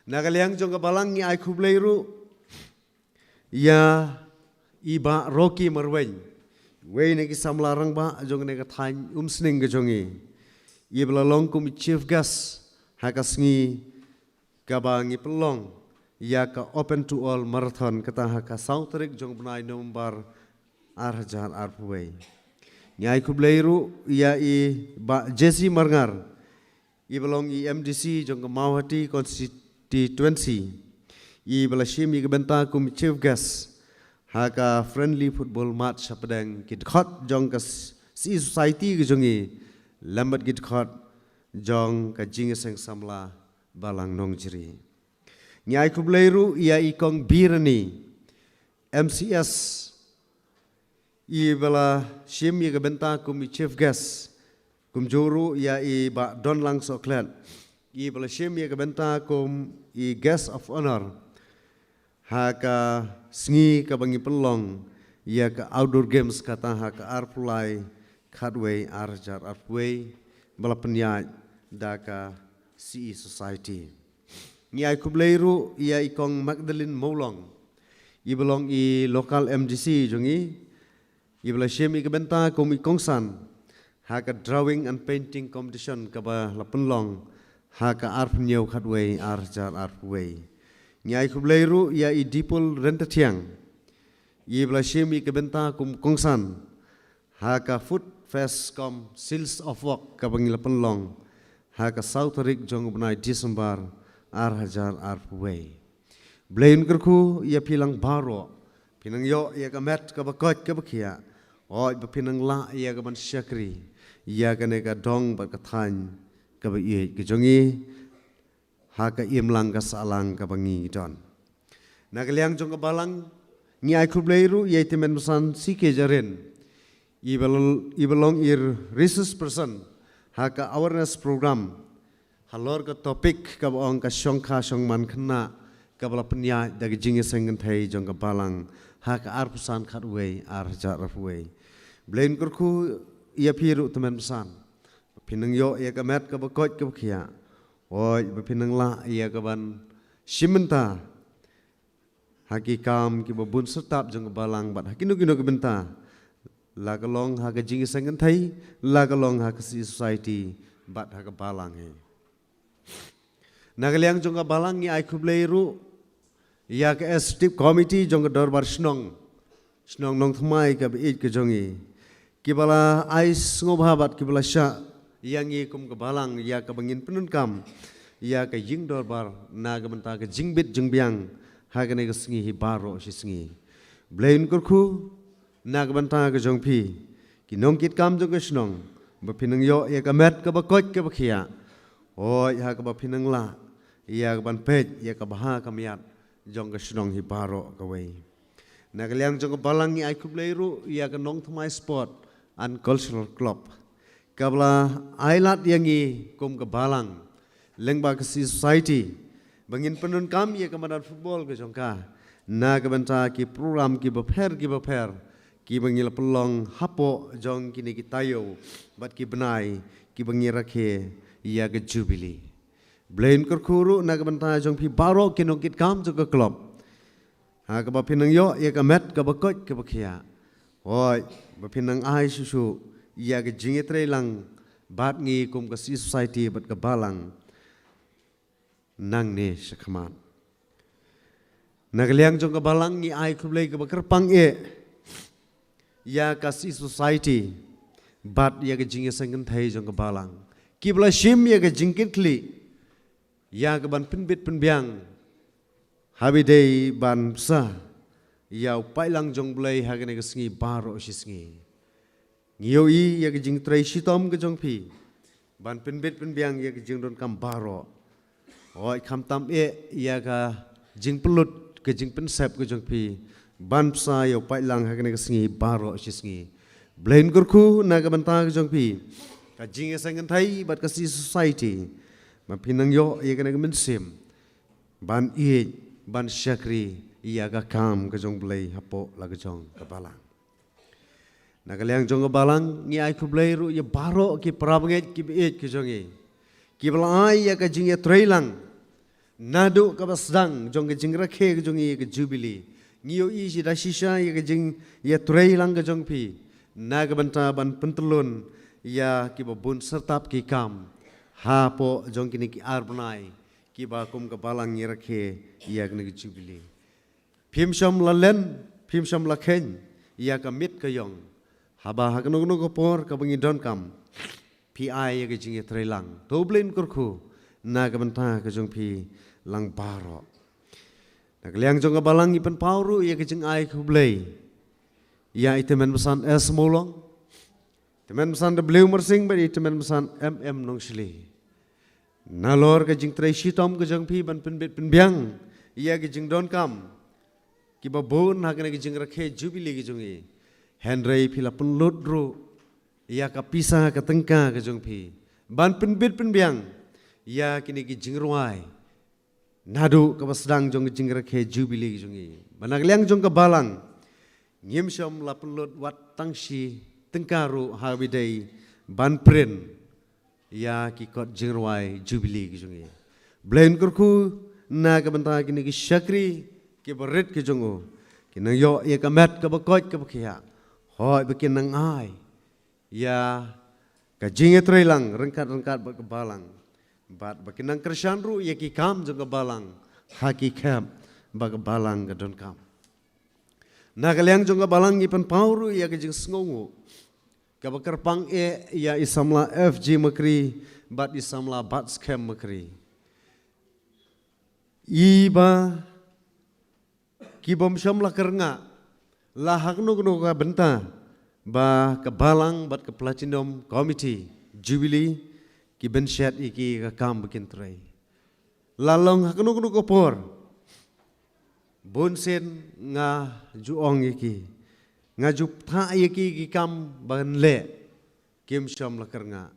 Na ke liang jong ke balang ni ai ku blai ru. Ia iba roki merwen. Wei ne ki samla rang ba jong ne ka thain sning ke jongi. Ia bela long kum chief gas hakasngi ka ba ngi pelong. Ia ka open to all marathon kata haka sauterik jong benai November arjar arpway. Nyai kubleiru ia i ba Jesse Marngar. Ia belong i MDC jong ke Mauhati constituency. Ia bela shimi ke benta kum chief gas. Haka friendly football match padang kit khot jong ka si society ke jongi lambat kit khot jong ka jing seng samla balang nong jeri. Nyai kubleiru ia ikong birani MCS I bala shim I kabenta kum I chief guest kum juru ya I ba don lang soklet. I bala shim I kabenta kum I guest of honor. Haka sngi kabangi pelong ya ka outdoor games kata haka arpulai khatway arjar arpway bala penyaj daka CE Society. Ni ai kubleiru ia ikong Magdalene Molong. I belong I local MDC jongi. I bela shemi kebenta kum I kongsan. Haka drawing and painting competition kaba lapenlong. Haka arpnyau khatway arjar arpway. Ni ai kubleiru ia I dipul rentatiang. I bela shemi kebenta kum kongsan. Haka food fest kom seals of work kabangi lapenlong. Haka South Rik jong benai Desember arhajar arpway. Blain kerku ia pilang baro, pinang yo ia kamet kabakot kabakia, oi bapinang la ia kaban syakri, ia kaneka dong berkatan kabayai kejongi, haka imlang kasalang kabangi don. Nagaliang jong kabalang ni ai kubleiru ia temen mesan sike jaren, ibelong resource person, haka awareness program, halor ka topik kabang ka syongka syongman kena. Kabala penya dagi jingi sengen thai jong kabalang hak arpusan khatway arjar arpway blain kurku ia piru teman pesan pinang yo ia kamet kabakot kabakia oi pinang la ia kaban simenta hakikam kibabun sertap jong kabalang bat hakinu kinu kebenta la kalong hak jingi sengen thai la kalong hak society bat hak kabalang he Nagaliang jong kabalang ni ai kubleiru ya ke executive committee jong dorbar snong nong thmai ka beit ke jongi kibala ai ngobhabat kibala sha yang i kum kabalang ya ka bangin penun kam ya ka jing dorbar na ga benta ka jingbit jingbiang ha ka ne ka sngi hi baro si sngi blain kurku na ga benta ka jongpi ki nong kit kam jong ka snong ba pinang yo ya ka met ka ba kot ka ba khia o ya ka ba pinang la ia ban pej ia ka baha kamiat jong ka snong hi baro ka wei nagaliang jong ka balang ni ai kubleiru ia ka nong thmai sport and cultural club kabla ailat yang i kum ka balang lengba ka society bangin penun kam ia ka madan football ka jong ka na ka benta ki program ki bapher ki bangil pelong hapo jong kini ki tayo bat ki benai ki bangi rakhe ia ka jubilee Blain kurkuru na kabanta jong pi baro kinong kit kam jong club. Ha ka bapinang yo ia ka met ka bakot ka bakia. Oi bapinang ai susu ia ka jingetre lang bat ngi kum ka society bat ka balang nang ne sakhaman. Nagaliang jong ka balang ngi ai kublei ka bakarpang ia ka society bat ia ka jinge sangan thai jong ka balang. Kibla shim ia ka jingkitli ya ke ban penbit penbiang habidei ban psa ya pailang jong blai hagane ke sngi baro si sngi ngiyo I ya ke jing trai sitom ke jong pi ban penbit penbiang ya ke jing don kam baro oi kam tam ya ka jing pelut ke jing pensep ke jong pi ban psa ya pailang hagane ke sngi baro si sngi blain kurku na ka banta ke jong pi ka jing sangan thai bat ka si society Mapinang yo ia kena kemensim ban ban syakri ia ka kam ke jong blai hapo la ke jong kabalang nagaliang jong kabalang ngi ai ku blai ru ia baro ki prabanget ki beit ke jong ki blai ia ka jing ya trailang nadu ka basdang jong ke jing rakhe ke jong ke jubilee ngi yo I si dasisha ia ke jing ya trailang ke jong pi na ka banta ban pentelun ia ki babun sertap ki kam ha po jong kini ki arbnai ki ba kum ka balang ni rakhe ia kini ki jubilee phim sham lalen phim sham lakhen ia ka mit ka yong haba ha kanu ko por ka bangi don kam pi ai ka jinge trailang toblin kurku na ka banta ka jong pi lang baro na kliang jong ka balang I pen pauru ia ka jing ai ku blai ia itemen pesan es molong teman pesan de bleu mersing beri teman pesan nong shli nalor ke jing trai sitom ke jong pi ban penbit penbiang ia ke jing don kam ki babon ha ke jing rakhe jubilee ke jong Henry pila penlut ru ia ka pisah ka tengka ka jong pi ban penbit penbiang ia kini ki jingruai nadu ka basdang jong jing rakhe jubili jong i banag liang jong ka balang ngim shom la penlut wat tangshi tengkaru habidai ban pren ia ki kot jingruai jubili jong i blain kurku na ka banta kini ki syakri ki berit ki jongo ki nang yo ia ka mat ka bakot ka bakia hoi bikin nang ai ya ka jinge trailang rengkat ba balang bat bikin nang kersan ru ya ki kam jong ka balang haki kam ba ka balang ka don kam na ka liang jong ka balang ni pen pauru ya ka jing sngongu ka bakar pang ya isamla FG makri bat isamla bat scam makri iba ki bom syamla kernga lahak nu ka benta ba ka balang bat ka platinum committee jubilee ki bensyat iki ka kam bikin trai lalong hak nu ko por bonsen nga juong iki nga jup tha iki ki kam ban le kim syam la kernga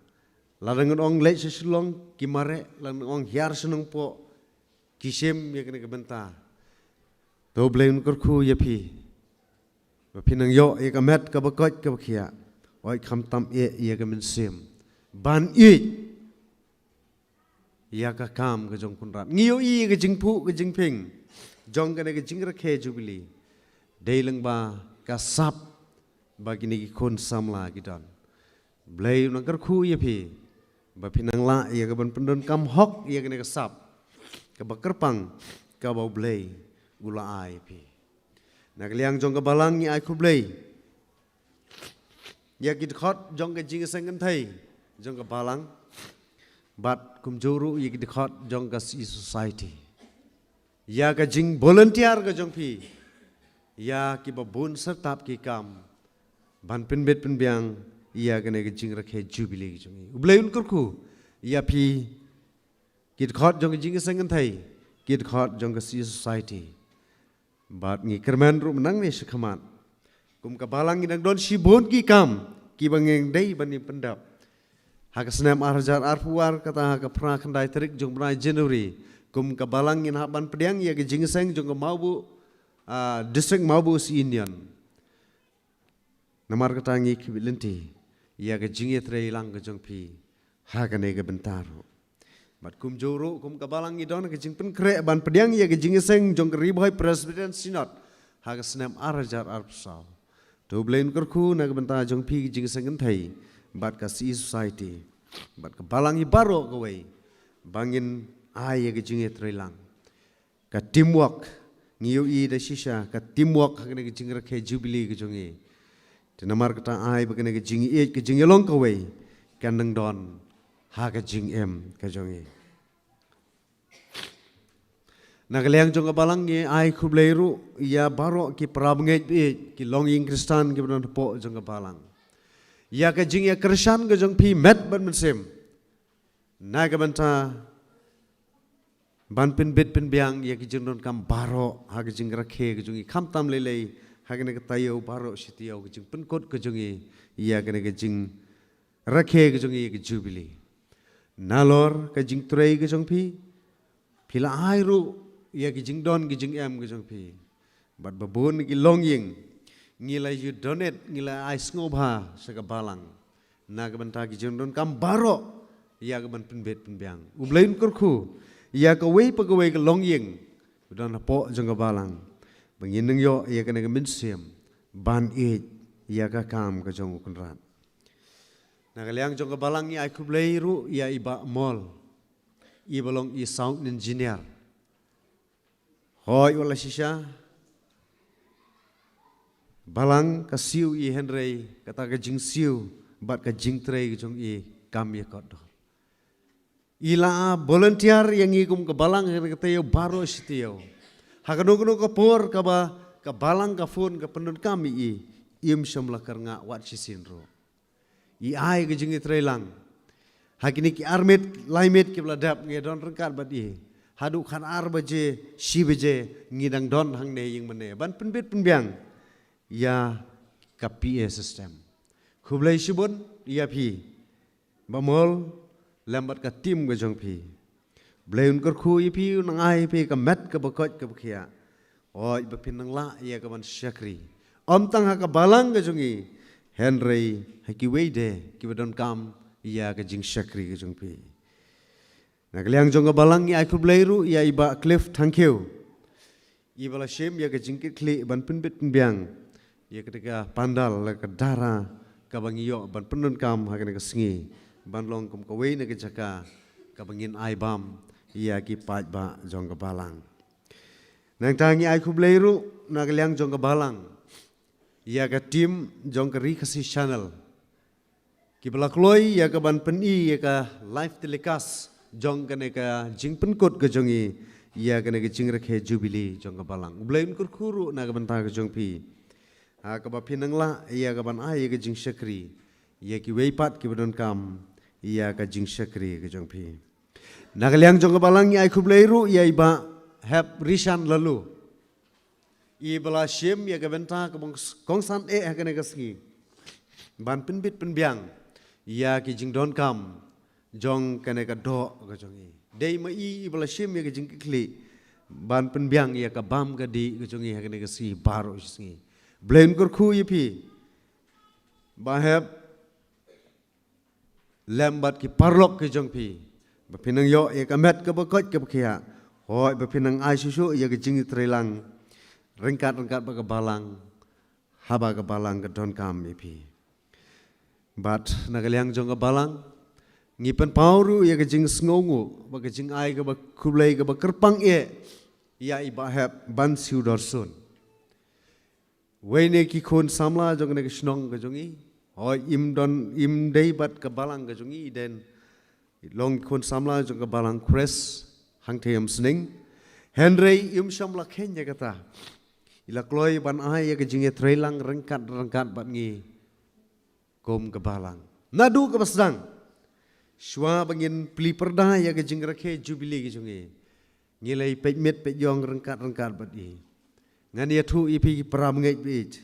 ladang ong le sesulong ki mare lan ong hiar senung po kisem ya kena ka benta to blame kurku ya pi Pinang yo ia ka met ka bakot ka bakia oi kham tam ia ka min sim ban ia ka kam ka jong kun rat ngiu ka jing phu ka jing ping jong ka ne ka jing rakhe jubili deilang ba ka sap bagi ni ki kon samla ki don blai nang kar khu ia pi ba pinang la ia ka ban pendon kam hok ia ka ne ka sap ka bakar pang ka bau blai gula ai pi nak liang jong ka balang ni ai khublei ya kit khot jong ka jing sang kan thai jong ka balang bat kum juru ya kit khot jong ka society ya ka jing volunteer ka jong pi ya ki ba bun sertap ki kam ban pen bet pen biang ya ka ne ka jing rakhe jubilee ki jong ublei un kurku ya pi kit khot jong ka jing sang kan thai kit khot jong ka society bat ngi kerman ru menang ni sekhamat kum ka balang ngi don si bon ki kam ki bangeng dei bani pendap ha ka snam arjar arpuar kata ha ka pra khandai tarik jong brai January kum ka balang ngi ban pediang ya ke jingseng jong ka maubu district maubu si Indian namar kata ngi kibilenti ya ke jingi trei lang ka jong pi ha ka ne ka bentaro bat kum juru kum ka balang idon ke jing pen kre ban pediang ya ke jing seng jong ke riboy president synod ha ka snam arajar arpsau to blain kurku na ka benta jong pi jing seng thai bat ka si society bat ka balang i baro ka wei bangin ai ya ke jing trelang ka teamwork ngiu i da shisha ka teamwork ha ke jing rakhe jubilee ke jong e tenamar kata ai ba ke jing e ke jing long ka wei kan nang don ha ka jing em ka jong e nagaliang jong ka balang ni ai khubleiru ya baro ki prabnge ki longing kristan ki ban po jong ka balang ya ka jing ya kristan ka jong pi met ban sem na ka banta ban pin bit pin biang ya ki jing don kam baro ha ka jing rakhe ka jong kham tam le le ha ka ne ka tayo baro sitio ka jing pin kot ka jong ya ka ne ka jing rakhe ka jong ki jubilee nalor ka jing trei ka jong pi pila ai ru ya ki jing don ki jing em ka jong pi bat babun ki longing ngila you donate ngila ai sngoba sa ka balang na ka banta ki jing don kam baro ya ka ban pin bet pin biang ublain kurku ya ka wei pa ka wei ka longing don po jong ka balang bangin nang yo ya ka na ka min sem ban e ya ka kam ka jong kun rat nagaliang jong ka balang ni ai kublei ru ya iba mall i balong i sound engineer hoi wala shisha balang ka siu i henrei kata ka jing siu bat ka jing trei jong i kam ya kod ila volunteer yang i kum ka balang ka tayo baro sitio hakano kuno ka por ka ba ka balang ka phone ka pendon kami i im shamla karnga wat sisin ro i ai ke jing trelang hakini ki armet laimet ki bladap nge don rengkat bat i hadu khan ar baje si baje ngidang don hang ne ying mene ban penbit penbiang ya ka PA system. Kublai shibun ia pi bamol lambat ka tim ke jong pi. Blaun kor khu pi nang ai pi ka met ka bakot ka bakia. Oi bapin nang la ia ka ban syakri. Om tang ha ka balang ke jongi. Henry ha ki weide ki badon kam ia ka jing syakri ke jong pi. Nak liang jong ka balang ia kublai ru ia iba cliff thankiu. Ibala shem ia ka jingkit kli ban pinbit pinbiang. Ia ketika pandal la ka dara ka bangiyo ban penun kam ha ka sngi. Ban long kum ka wei na ka jaka ka bangin ai bam ia ki pat ba jong ka balang. Nang tangi ai kublai ru nak liang jong ka balang. Ia ka tim jong ka rikasi channel. Ki bala kloi ia ka ban peni ia ka live telecast jong ka ne ka jing penkut ka jongi ia ka ne ka jing rakhe jubilee jong ka balang. Ublain kur khuru na ka ban ta ka jong pi. Ha ka ba pinang la ia ka ban ai ka jing syakri. Ia ki wei pat ki badon kam ia ka jing syakri ka jong pi. Nak liang jong ka balang ia kublai ru ia iba have rishan lalu. I bala shem ia ka benta ka kongsan ha ka ne ka sngi. Ban pinbit pinbiang ia ki jing don kam jong ka ne ka do ka jong i. Dei ma i bala shem ia ka jing kli. Ban pinbiang ia ka bam ka di ka jong i ha ka ne ka sngi baro sngi. Blain kur khu i pi. Ba have lambat ki parlok ke jong pi. Bapinang yo ia ka met ka bakot ka bakia. Hoi bapinang ai susu ia ka jing trelang. Rengkat-rengkat ba ka balang. Haba ka balang ka don kam i pi. But nakaliang jong ka balang. Ngipan pauru ia ka jing sngongu. Ba ka jing ai ka ba kublai ka ba kerpang ia iba heb ban siu dorsun. Wene ki khon samla jong ne ka snong ka jong i. Hoi im dei bat ka balang ka jong i den. Long khon samla jong ka balang kres hang theam sning. Henry im samla khenya kata. Ila kloi ban ai ka jing trelang rengkat bat ngi. Kom ka balang. Nadu ka basdang. Shwa bangin pli perda ya ka jing rakhe jubilee ka jong i. Ngilai pej met pej yong rengkat bat i. Ngan ia thu ipi peram ngait bit.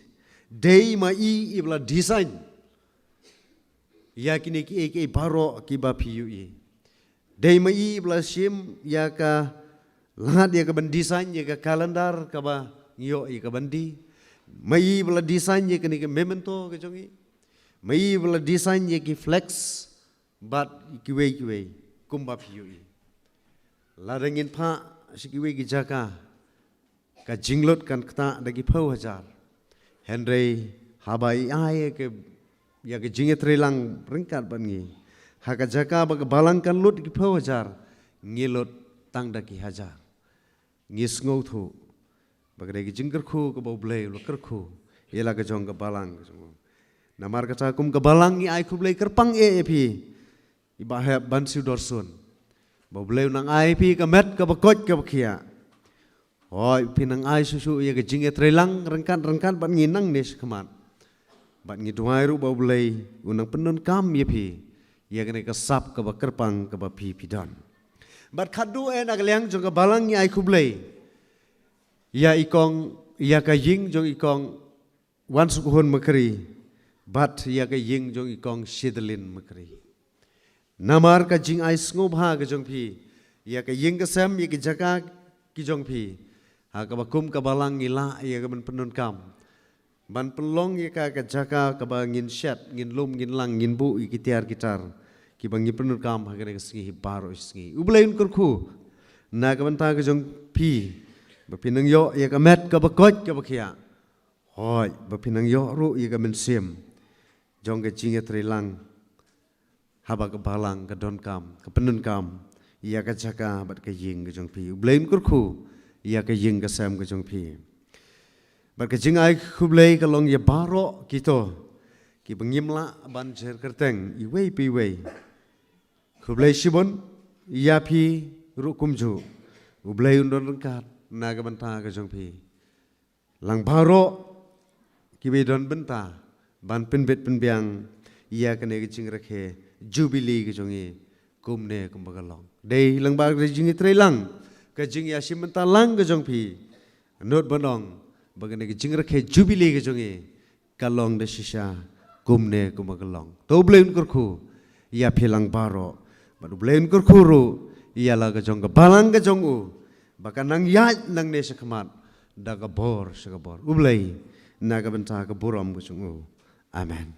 Dei ma i ibla design. Ya kini ki eke baro ki ba piu i. Dei ma i ibla sim ya ka lahat ya ka ban design ya ka kalendar ka ba ngiyo i ka bandi. Ma i ibla design ya kini ka memento ka jongi. Ma i ibla design ya ki flex bat ki wei kumba piu i. Larengin pa si ki wei ki jaka. Ka jinglot kan kata dagi pau hajar. Henry habai ai ke ya ke jinget relang ringkat ban ngi. Haka jaka ba balang kan lut ki pau hajar. Ngilot tang dagi hajar. Ngis ngau thu. Ba dagi jingker khu ka bau blai lo ker khu. Ela ka jong ka balang. Namar kata kum ka balang ngi ai khu blai kerpang pi. Iba heb ban siu dorsun. Bau blai nang ai pi ka met ka bakot ka bakia. Hoi pinang ai susu ia ke jinget relang rengkat bat nginang nes kemat. Bat ngiduai ru bau belai unang penun kam ia pi. Ia kena kesap ke bakerpang ke bapi pidan. Bat kadu nak liang jong ke balang ia iku belai. Ia ikong ia ka ying jong ikong wan sukuhun makeri. Bat ia ka ying jong ikong shidelin makeri. Namar ka jing ai ngobha ke jong pi. Ia ka ying ke sem ia ke jaka ki jong pi. Ha ka bakum ka balang ngila ia ka ban penun kam. Ban pelong ia ka jaka ka ba ngin shet, ngin lum, ngin lang, ngin bu i kitiar gitar. Ki bang ngin penun kam ha ka sngi baro sngi. Ublain kurku. Na ka ban ta ka jong pi. Ba pinang yo ia ka met ka bakot ka bakia. Hoi ba pinang yo ru ia ka men sim. Jong ka jinget relang. Haba ka balang ka don kam, ka penun kam. Ia ka jaka bat ka ying ka jong pi. Ublain kurku. Ia ka ying ka sam ka jong pi. Bat ka jing ai kublai ka long ya baro kito. Ki bangimla ban jer kerteng i wei pi wei. Kublai shibon ia pi ru kumju. Ublai undon rengkat na ka banta ka jong pi. Lang baro ki wei don benta ban pinbit pinbiang ia ka ne ka jing rakhe jubilee ka jong i kumne kumbagalong. Dei lang ba ka jing itre lang. Kajing ya simenta lang ke jong pi. Not banong. Bagane ke jing rakhe jubilee ke jong e. kalong de shisha kumne kumagalong to blain kurku ya philang baro badu blain kurku ru ya la ga jong ga balang ga jong u baka nang ya nang ne sekhamat da ga bor ublai na ga benta ga buram ga jong u amen.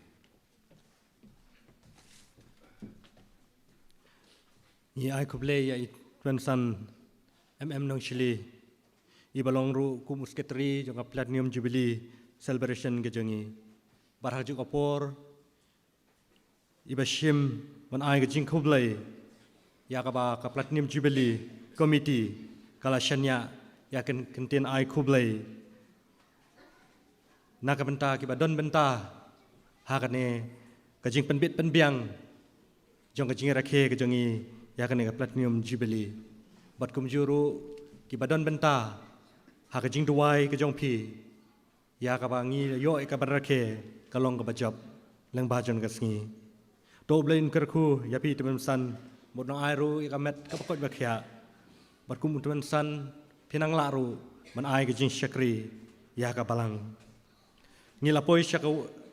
Ni ai kuble ya tuan san nong Chile i balong ru ku musketri jong platinum jubilee celebration ke jongi barha ju kapor i bashim man ai ke jing kuble ya ka ba ka platinum jubilee committee kala shanya ya kan kentin ai kuble na ka benta ki ba don benta ha ka ne ka jing penbit penbiang jong ka jing rakhe ke jongi ya kan ne ka platinum jubilee bat kum juru ki badon benta ha ka jing duai ka jong pi ya ka ba ngi yo ka barakhe ka long ka bajab leng ba jon ka sngi to blain kar khu ya pi tum san mod no ai ru ka met ka pakot ba khya bat kum tum san pinang la ru man ai ka jing shakri ya ka balang ngi la poi shak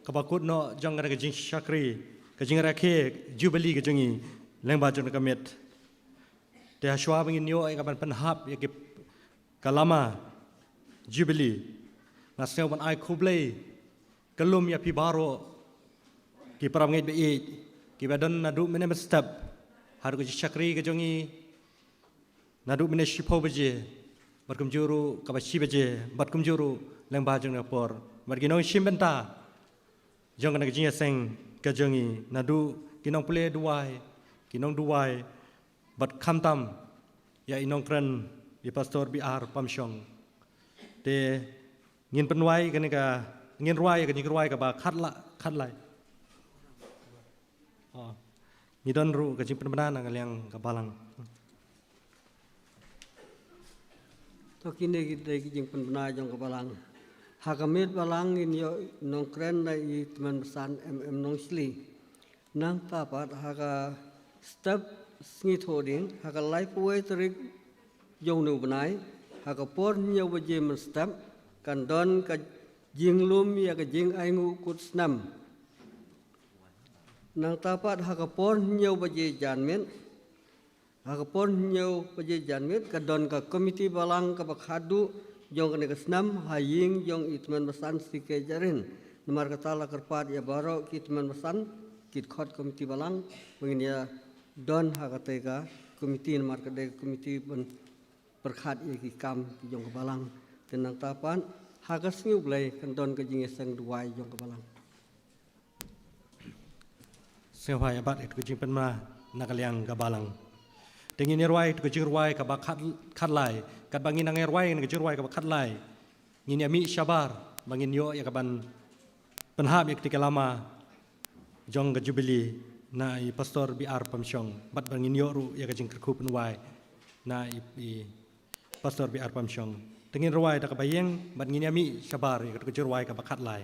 ka bakut no jong ka jing shakri ka jing rakhe jubilee ka jongi leng ba jon ka met te ashwa bangin yo ay kaban panhap ya kip kalama jubilee na sel ban ai kublei kalum ya pi baro ki param ngai be ki badan nadu mene step har ko chakri ke jongi nadu mene shipo beje barkum juru ka ba shi beje barkum juru leng ba jong por bar ginong shim benta jong na jinga seng ke jongi nadu ginong pule duai ginong duai bat khamtam ya inong kran di pastor BR Pamshong te ngin penwai kan ka ngin ruai ka ngin ruai ka ba khat lai ni don ru ka jing penbana nang liang ka balang to kini kita jing penbana jong ka balang hakamit balang in yo nong kran na i teman besan nong sli nang tapat haka step sngi thoding haka life way trik yong nu banai haka por nyaw baje menstam kan don ka jing lum ya ka jing aingu kut snam nang tapat haka por nyaw baje janmen haka por nyaw baje janmen ka don ka komiti balang ka bakhadu yong ka ne snam haying yong itman masan sike jarin namar kata la kerpat ya baro kitman masan kit khot komiti balang mengin ya don hakatega komiti nomor kedai komiti pun perkhat iki kam jong kebalang tenang tapan hakas ngiu blai kan don ke jing sang duai jong kebalang sewai abat itu jing penma nakaliang ka balang tengin ruai itu jing ruai ka ba khat lai kat bangin nang ruai ka jing ruai ka ba khat lai ngin ya mi syabar bangin yo ya ka ban penhab ya ketika lama jong ka jubilee na i pastor BR Pamshong bat bangin yo ru ya ka jing kerku penwai na i pastor BR Pamshong tengin ruai da ka bayeng bat ngin ya mi syabar ya ka jing ruai ka ba khat lai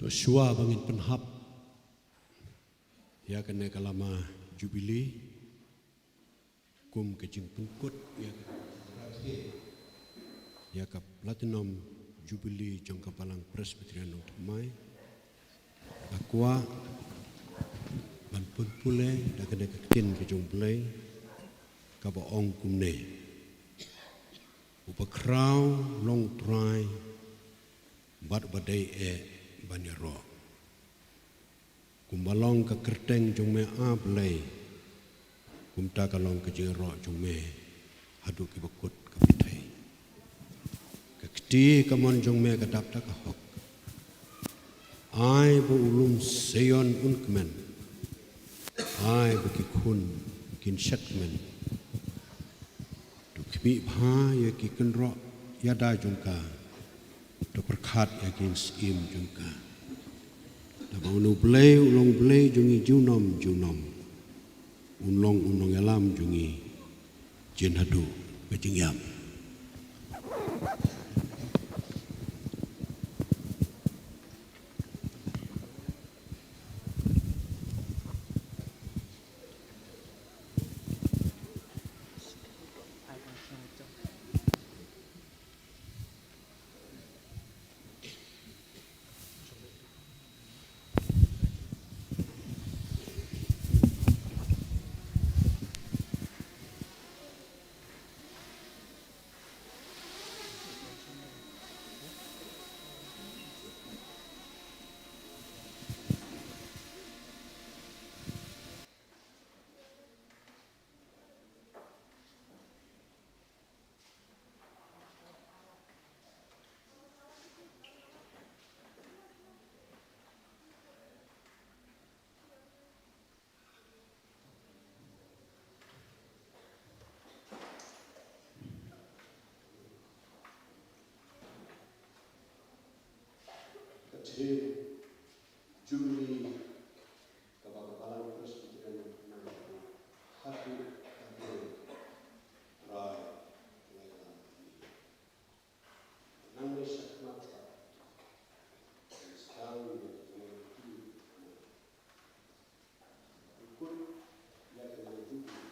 Shua bangin penhap ya kena kalama jubili kum kejing pengkut ya ka platinum jubili jong kapalang Presbyterian Utmai akwa ban pun pule da kena ketin kejong belai ka baong kumne upakrau long try bat badai banyaro kumbalong ka kerteng jong me ablay kumta kalong ka jero jong me hadu ki bakut ka pitai ka kti kamon jong me ka dapta ka hok ai bu ulum seyon unkmen ai bu ki kun kin shakmen tu kbi bha ya ki kenro ya da jong ka tu perkhat ya kin sim jong ka Unu belai, ulong belai jungi junom, unong elam jungi jen hadu bejingyam. Jubilee kabalang Presbyterian hati rai nang sakmat sekarang ikut yang menuju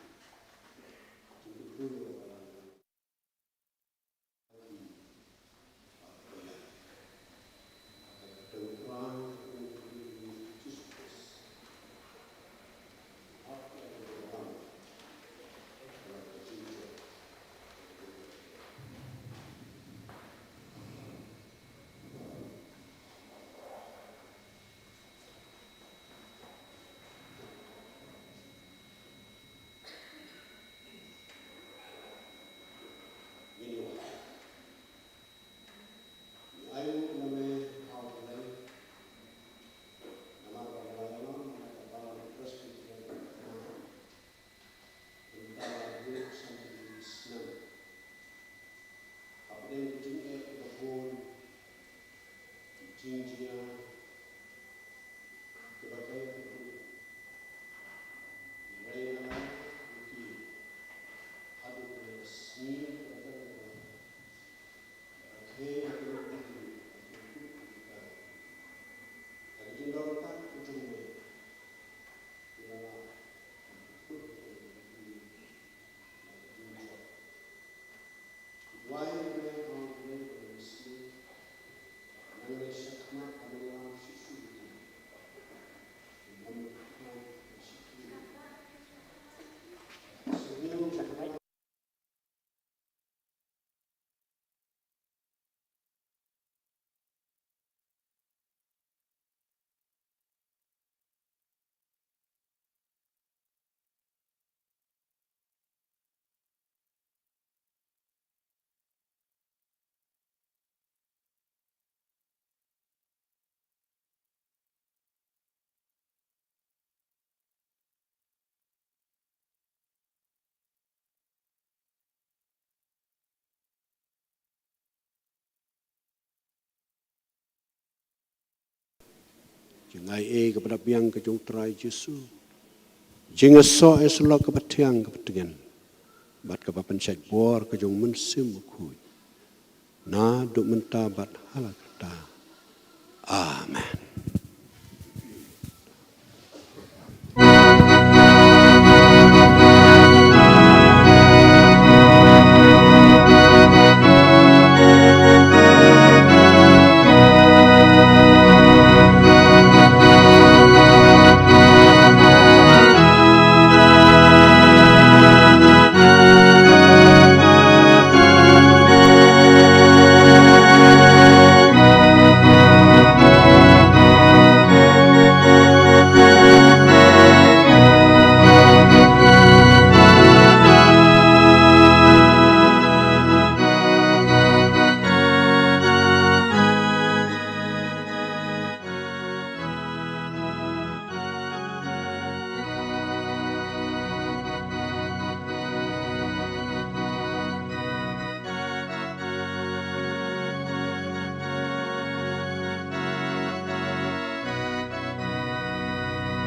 Jangai kepada piang kejong terai Yesus. Jangan so eselok kepada tiang kepentingan. Bat kepada pencet bor kejong mensim kuy. Na duk mentabat halakta. Amen.